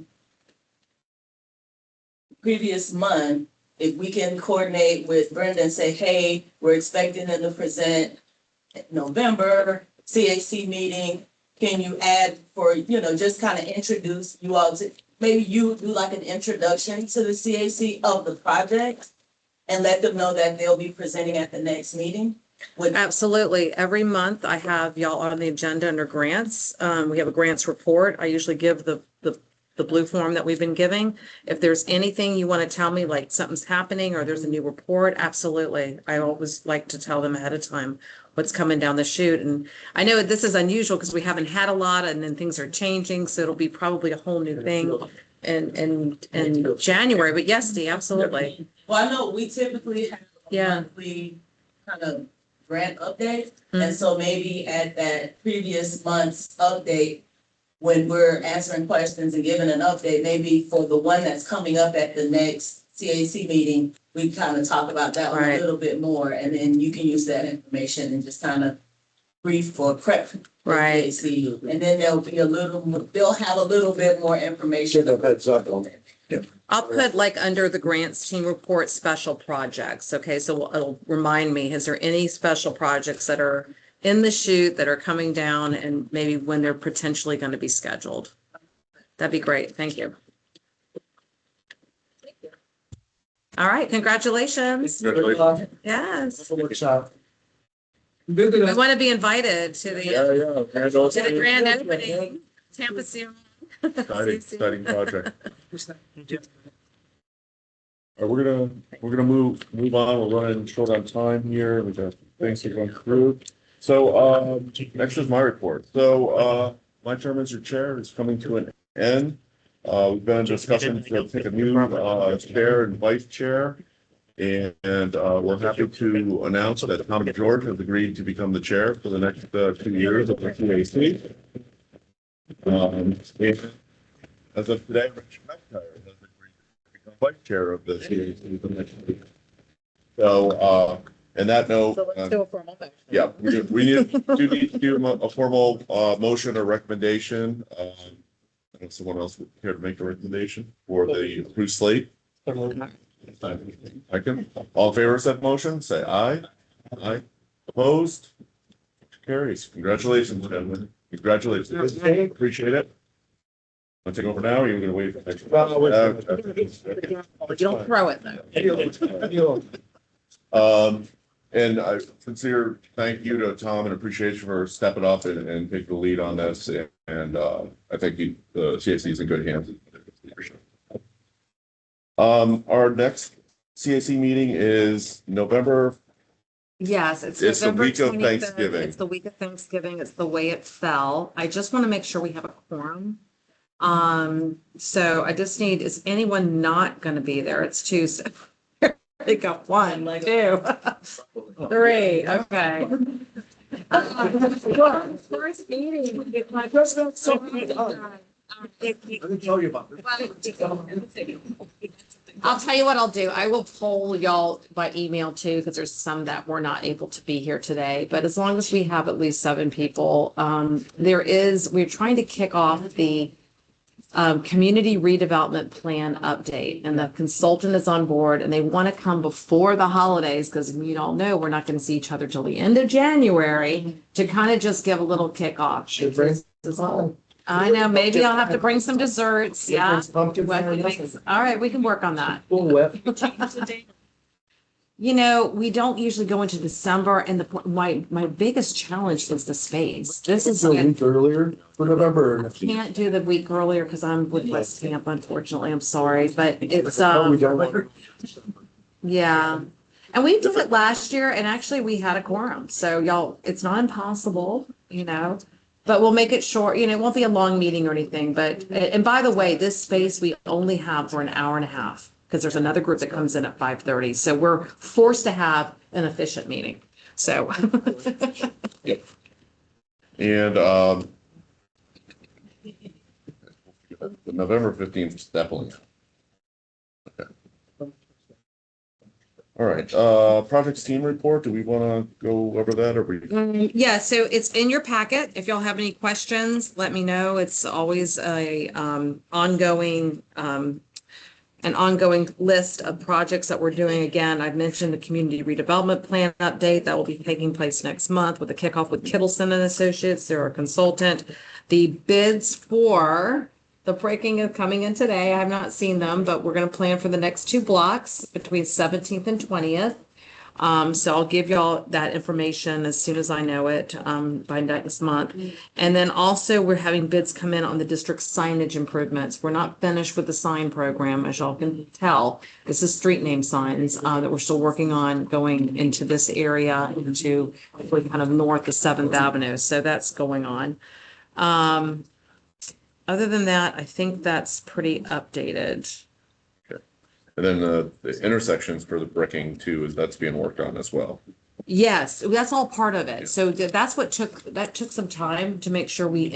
previous month, if we can coordinate with Brenda and say, hey, we're expecting them to present November CAC meeting, can you add for, just kind of introduce you all to, maybe you do like an introduction to the CAC of the project and let them know that they'll be presenting at the next meeting? Absolutely. Every month I have y'all on the agenda under grants. We have a grants report. I usually give the blue form that we've been giving. If there's anything you want to tell me, like something's happening or there's a new report, absolutely. I always like to tell them ahead of time what's coming down the chute. And I know this is unusual because we haven't had a lot and then things are changing. So it'll be probably a whole new thing in January. But yes, Dee, absolutely. Well, I know we typically have a monthly kind of grant update. And so maybe at that previous month's update, when we're answering questions and giving an update, maybe for the one that's coming up at the next CAC meeting, we kind of talk about that one a little bit more, and then you can use that information and just kind of brief for prep. for Right. CAC, and then they'll have a little bit more information. Heads up on it. I'll put like under the grants team report, special projects. Okay, so it'll remind me, is there any special projects that are in the chute that are coming down and maybe when they're potentially going to be scheduled? That'd be great. Thank you. All right, congratulations. Congratulations. Yes. Workshop. We want to be invited to the To the grand opening, Tampa Sierra. Exciting project. All right, we're gonna move on. We're running short on time here. We got things to run through. So, next is my report. So, my term as your chair is coming to an end. We've been in discussion to pick a new, chair and vice chair. And we're happy to announce that Tom George has agreed to become the chair for the next 2 years of the CAC. And as of today, Rich McIntyre has agreed to become vice chair of the CAC for the next week. So, and that note. So let's do a formal motion. Yeah, we need to do a formal motion or recommendation. I don't know if someone else would care to make a recommendation for the approved slate. I can. All in favor of that motion, say aye. Aye. Opposed? Carries. Congratulations, gentlemen. Congratulations. Appreciate it. Want to take over now, or are you going to wait for next? You don't throw it though. And I sincere thank you to Tom and appreciation for stepping up and taking the lead on this. And I think the CAC is in good hands. Our next CAC meeting is November. Yes, it's It's the November week of 25th. Thanksgiving. It's the week of Thanksgiving. It's the way it fell. I just want to make sure we have a quorum. So I just need, is anyone not going to be there? It's Tuesday. I got 1, 2, 3. Okay. First meeting. My president. So Let me tell you about it. I'll tell you what I'll do. I will poll y'all by email too, because there's some that were not able to be here today. But as long as we have at least 7 people, we're trying to kick off the community redevelopment plan update, and the consultant is on board, and they want to come before the holidays because you all know we're not going to see each other till the end of January to kind of just give a little kickoff. I know, maybe I'll have to bring some desserts. Yeah. Pumpkin. All right, we can work on that. You know, we don't usually go into December, and my biggest challenge is the space. This is A week earlier for November. can't do the week earlier because I'm with West Camp, unfortunately. I'm sorry, but it's yeah. And we did it last year, and actually we had a quorum. So y'all, it's not impossible, you know. But we'll make it short, you know, it won't be a long meeting or anything, but, and by the way, this space we only have for an hour and a half because there's another group that comes in at 5:30. So we're forced to have an efficient meeting. So. Yep. And November 15th is definitely. Okay. All right, projects team report. Do we want to go over that or we? Yeah, so it's in your packet. If y'all have any questions, let me know. It's always a ongoing list of projects that we're doing. Again, I've mentioned the community redevelopment plan update that will be taking place next month with the kickoff with Kittleson and Associates. They're our consultant. The bids for the breaking is coming in today. I have not seen them, but we're going to plan for the next 2 blocks between 17th and 20th. So I'll give y'all that information as soon as I know it by next month. And then also we're having bids come in on the district signage improvements. We're not finished with the sign program, as y'all can tell. This is street name signs that we're still working on going into this area, into kind of north of 7th Avenue. So that's going on. Other than that, I think that's pretty updated. Okay. And then the intersections for the bricking too, that's being worked on as well. Yes, that's all part of it. So that's what took some time to make sure we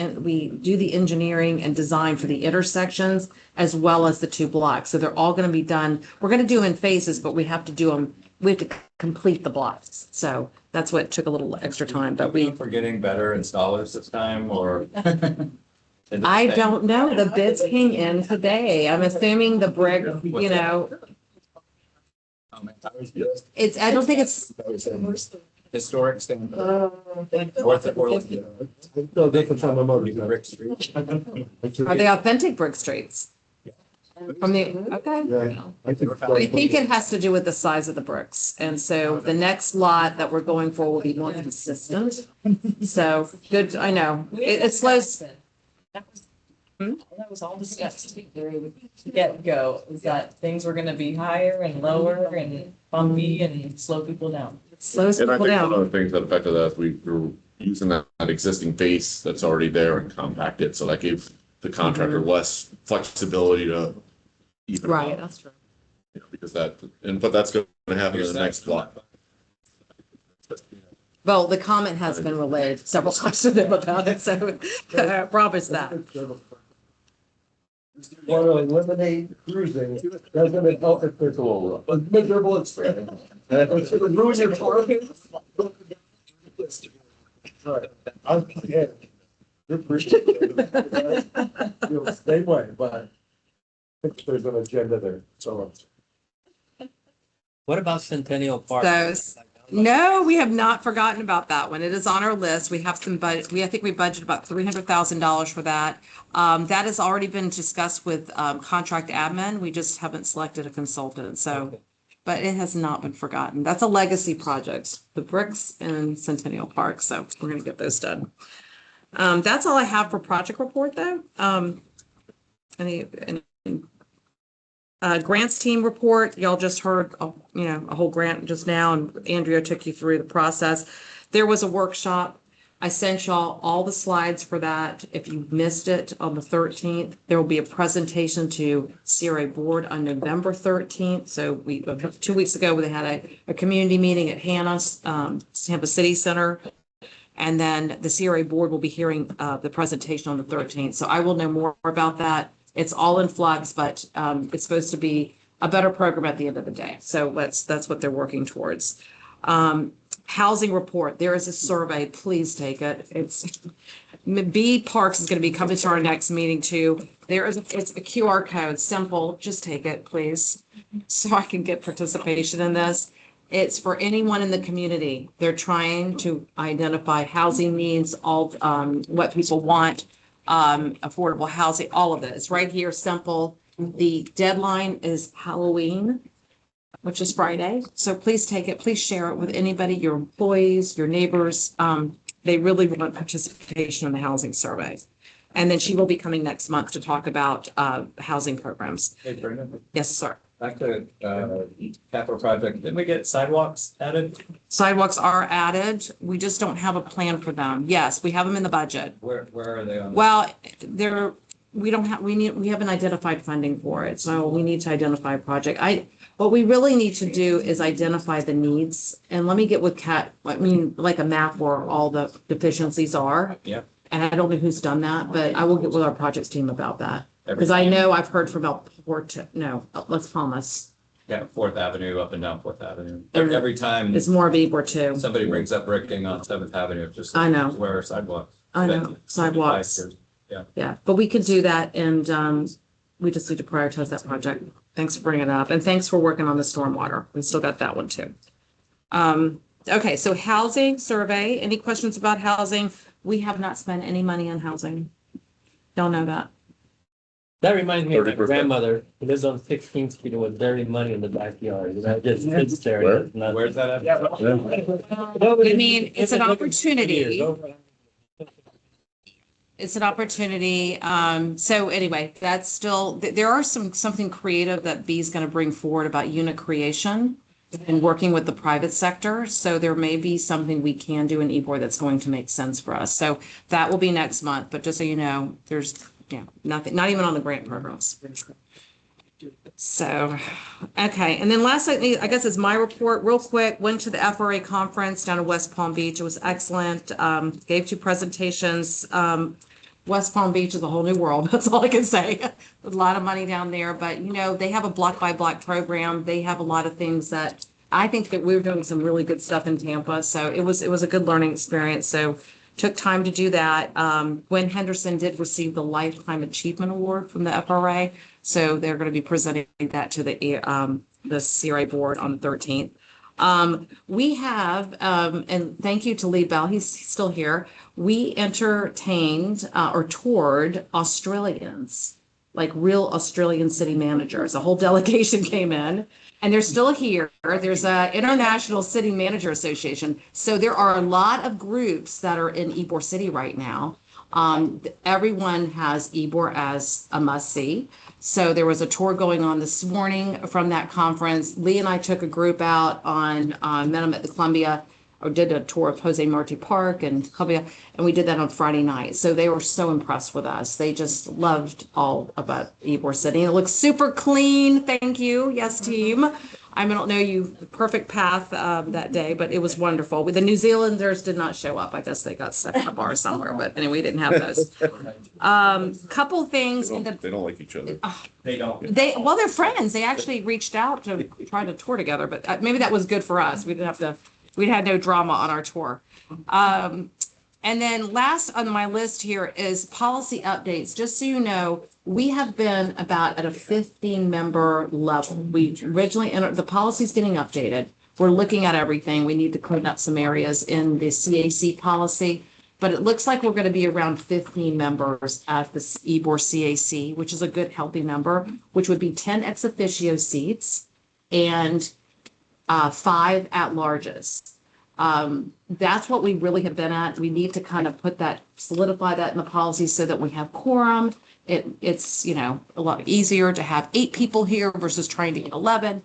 do the engineering and design for the intersections as well as the 2 blocks. So they're all going to be done. We're going to do them in phases, but we have to do them. We have to complete the blocks. So that's what took a little extra time, but we. For getting better installers this time, or? I don't know. The bids came in today. I'm assuming the brick, you know, it's, I don't think it's. Historic standard. Worth it, worth it. No, different from a motor. Brick Street. Are they authentic brick streets? From the, okay. Yeah, I think it has to do with the size of the bricks. And so the next lot that we're going for will be more consistent. So good, I know. It slows. That was all discussed during the get-go, is that things were gonna be higher and lower and bumpy and slow people down. Slows And I people think one down. of the things that affected us, we were using that existing base that's already there and compact it, so that gave the contractor less flexibility to even. Right, that's true. You know, because that, and, but that's gonna happen in the next block. Well, the comment has been relayed several times to them about it, so Robert's that. Want to eliminate cruising, doesn't it help if there's a miserable experience? Ruin your car. Right. Yeah. You're appreciated. Same way, but I think there's an agenda there, so. What about Centennial Park? Those. No, we have not forgotten about that one. It is on our list. We have some budget. I think we budgeted about $300,000 for that. That has already been discussed with contract admin. We just haven't selected a consultant. So, but it has not been forgotten. That's a legacy project, the bricks in Centennial Park. So we're going to get those done. That's all I have for project report, though. Any grants team report, y'all just heard, you know, a whole grant just now, and Andrea took you through the process. There was a workshop. I sent y'all all the slides for that. If you missed it on the 13th, there will be a presentation to CRA board on November 13th. So 2 weeks ago, they had a community meeting at Hannah's, Tampa City Center. And then the CRA board will be hearing the presentation on the 13th. So I will know more about that. It's all in flux, but it's supposed to be a better program at the end of the day. So that's what they're working towards. Housing report, there is a survey, please take it. It's B Parks is going to be coming to our next meeting too. It's a QR code, simple, just take it, please, so I can get participation in this. It's for anyone in the community. They're trying to identify housing needs, all what people want, affordable housing, all of it. It's right here, simple. The deadline is Halloween, which is Friday. So please take it. Please share it with anybody, your employees, your neighbors. They really want participation in the housing survey. And then she will be coming next month to talk about housing programs. Hey, Brenda, Yes, sir. back to capital project, didn't we get sidewalks added? Sidewalks are added. We just don't have a plan for them. Yes, we have them in the budget. Where are they on? Well, we haven't identified funding for it, so we need to identify a project. What we really need to do is identify the needs, and let me get with Kat, like a map where all the deficiencies are. Yeah. And I don't know who's done that, but I will get with our projects team about that. Because I know I've heard from Las Palmas. Yeah, Fourth Avenue, up and down Fourth Avenue. Every time It's more of Ybor too. somebody brings up bricking on Seventh Avenue, it's just. I know. Where are sidewalks? I know, sidewalks. Yeah. Yeah, but we could do that, and we just need to prioritize that project. Thanks for bringing it up, and thanks for working on the stormwater. We still got that one too. Okay, so housing survey. Any questions about housing? We have not spent any money on housing. Don't know that. That reminds me of my 30%. grandmother who lives on 16th Street with dirty money in the backyard. And I just sits there. Where? and does nothing. Where's that at? I mean, it's an opportunity. It's an opportunity. So anyway, that's still, there are something creative that B is going to bring forward about unit creation and working with the private sector. So there may be something we can do in Ybor that's going to make sense for us. So that will be next month. But just so you know, there's nothing, not even on the grant programs. So, okay. And then last, I guess it's my report real quick. Went to the FRA conference down in West Palm Beach. It was excellent. Gave 2 presentations. West Palm Beach is a whole new world. That's all I can say. A lot of money down there, but they have a block by block program. They have a lot of things that I think that we were doing some really good stuff in Tampa, so it was a good learning experience. So took time to do that. Gwen Henderson did receive the Lifetime Achievement Award from the FRA, so they're going to be presenting that to the CRA board on the 13th. We have, and thank you to Lee Bell, he's still here. We entertained or toured Australians, like real Australian city managers. A whole delegation came in, and they're still here. There's a International City Manager Association. So there are a lot of groups that are in Ybor City right now. Everyone has Ybor as a must-see. So there was a tour going on this morning from that conference. Lee and I took a group out on, met them at the Columbia, or did a tour of Jose Marti Park and Columbia, and we did that on Friday night. So they were so impressed with us. They just loved all about Ybor City. It looks super clean. Thank you. Yes, team. I don't know you perfect path that day, but it was wonderful. The New Zealanders did not show up. I guess they got stuck in a bar somewhere, but anyway, we didn't have those. Couple things. They don't like each other. They don't. Well, they're friends. They actually reached out to try to tour together, but maybe that was good for us. We didn't have to, we had no drama on our tour. And then last on my list here is policy updates. Just so you know, we have been about at a 15-member level. We originally entered, the policy's getting updated. We're looking at everything. We need to clean up some areas in the CAC policy, but it looks like we're going to be around 15 members at the Ybor CAC, which is a good, healthy number, which would be 10 ex officio seats and 5 at-larges. That's what we really have been at. We need to kind of put that, solidify that in the policy so that we have quorum. It's, you know, a lot easier to have 8 people here versus trying to get 11.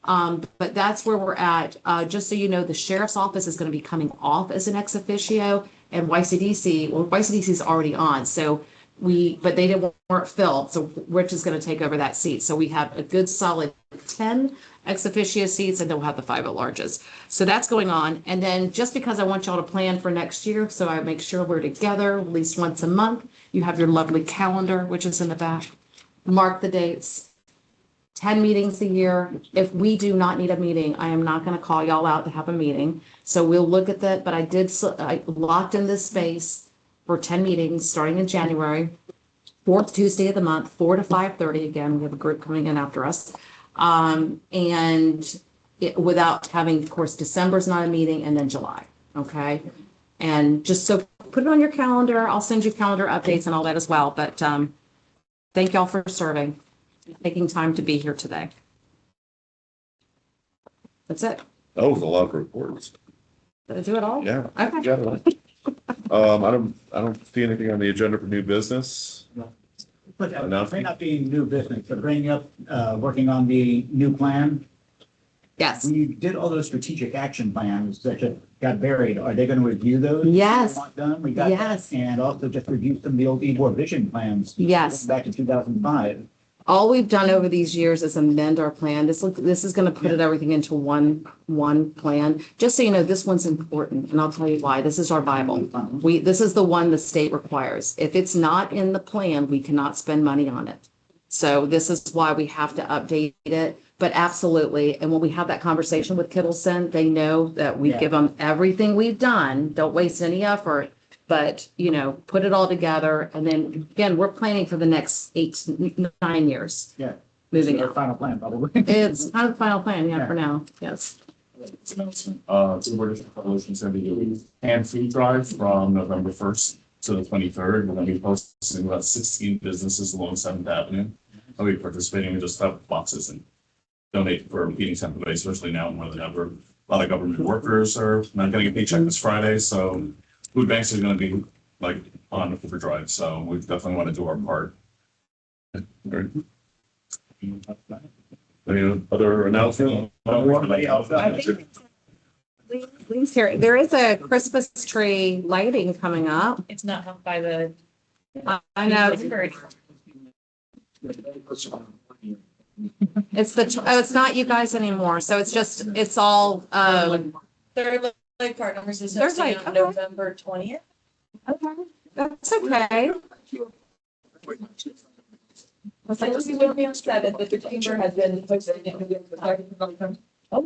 But that's where we're at. Just so you know, the sheriff's office is going to be coming off as an ex officio, and YCDC is already on. So but they weren't filled. So Rich is going to take over that seat. So we have a good solid 10 ex officio seats, and then we'll have the 5 at-larges. So that's going on. And then just because I want y'all to plan for next year, so I make sure we're together at least once a month, you have your lovely calendar, which is in the back. Mark the dates. 10 meetings a year. If we do not need a meeting, I am not going to call y'all out to have a meeting. So we'll look at that. But I locked in this space for 10 meetings starting in January, 4th Tuesday of the month, 4 to 5:30. Again, we have a group coming in after us. Without having, of course, December's not a meeting, and then July. Okay. And just so put it on your calendar. I'll send you calendar updates and all that as well. But thank y'all for serving, taking time to be here today. That's it. That was a lot of reports. Did I do it all? Yeah. Okay. Yeah. I don't see anything on the agenda for new business. But may not be new business, but bringing up, working on the new plan. Yes. We did all those strategic action plans that just got buried. Are they going to review those? Yes. Not done? We got Yes. that. And also just review some of the old Ybor vision plans. Yes. Back to 2005. All we've done over these years is amend our plan. This is going to put everything into one plan. Just so you know, this one's important, and I'll tell you why. This is our Bible. This is the one the state requires. If it's not in the plan, we cannot spend money on it. So this is why we have to update it. But absolutely, and when we have that conversation with Kittleson, they know that we give them everything we've done. Don't waste any effort. But, you know, put it all together. And then again, we're planning for the next 8 to 9 years. Yeah. Moving Our it. final plan, probably. It's kind of the final plan, for now. Yes. Ybor District Coalition is going to be doing hand food drive from November 1st to the 23rd. We're going to be hosting about 16 businesses along 7th Avenue. I'll be participating in just have boxes and donate for feeding Tampa Bay, especially now more than ever. A lot of government workers are not getting a paycheck this Friday, so food banks are going to be like on overdrive. So we definitely want to do our part. Any other announcements? Lee's here. There is a Christmas tree lighting coming up. It's not held by the. I know. It's not you guys anymore. So it's all, Third Lake Partners is Third hosting Lake, on okay. November 20th. okay. That's okay. It's like, we will be on 7th, but the chamber has been hosting it. No,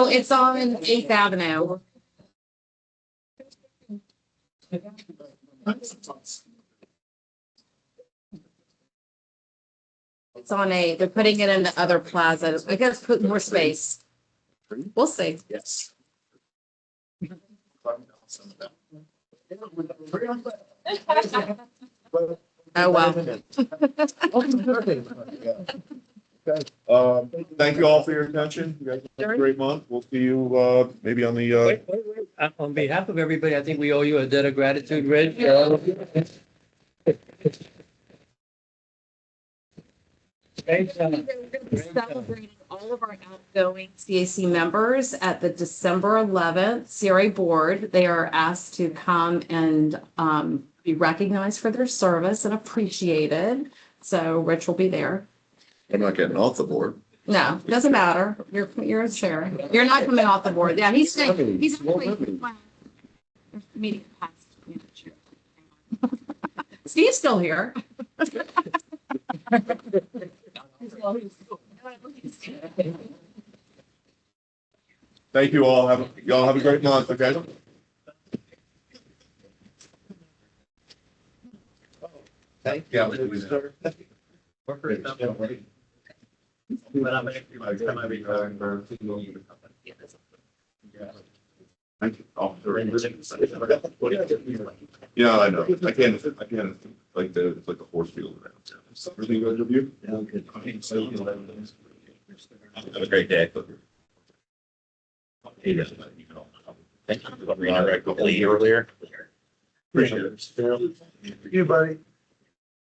it's on 8th Avenue. It's on they're putting it in the other plaza. I guess put more space. We'll see. Yes. Oh, well. Okay. Thank you all for your attention. You guys have a great month. We'll see you, maybe on the, Wait. On behalf of everybody, I think we owe you a debt of gratitude, Rich. Great job. We're going to be celebrating all of our outgoing CAC members at the December 11th CRA board. They are asked to come and be recognized for their service and appreciated. So Rich will be there. I'm not getting off the board. No, doesn't matter. You're a chair. You're not coming off the board. Yeah, he's actually, meeting past. Steve's still here. Thank you all. Y'all have a great month, okay? Thank you. But I'm actually, like, semi-retired for Thank you. Oh, yeah, I know. I can't, like it's like a horse field around. Everything goes with you? Yeah, good. Have a great day. Thank you for being on a couple earlier. Appreciate it. You, buddy.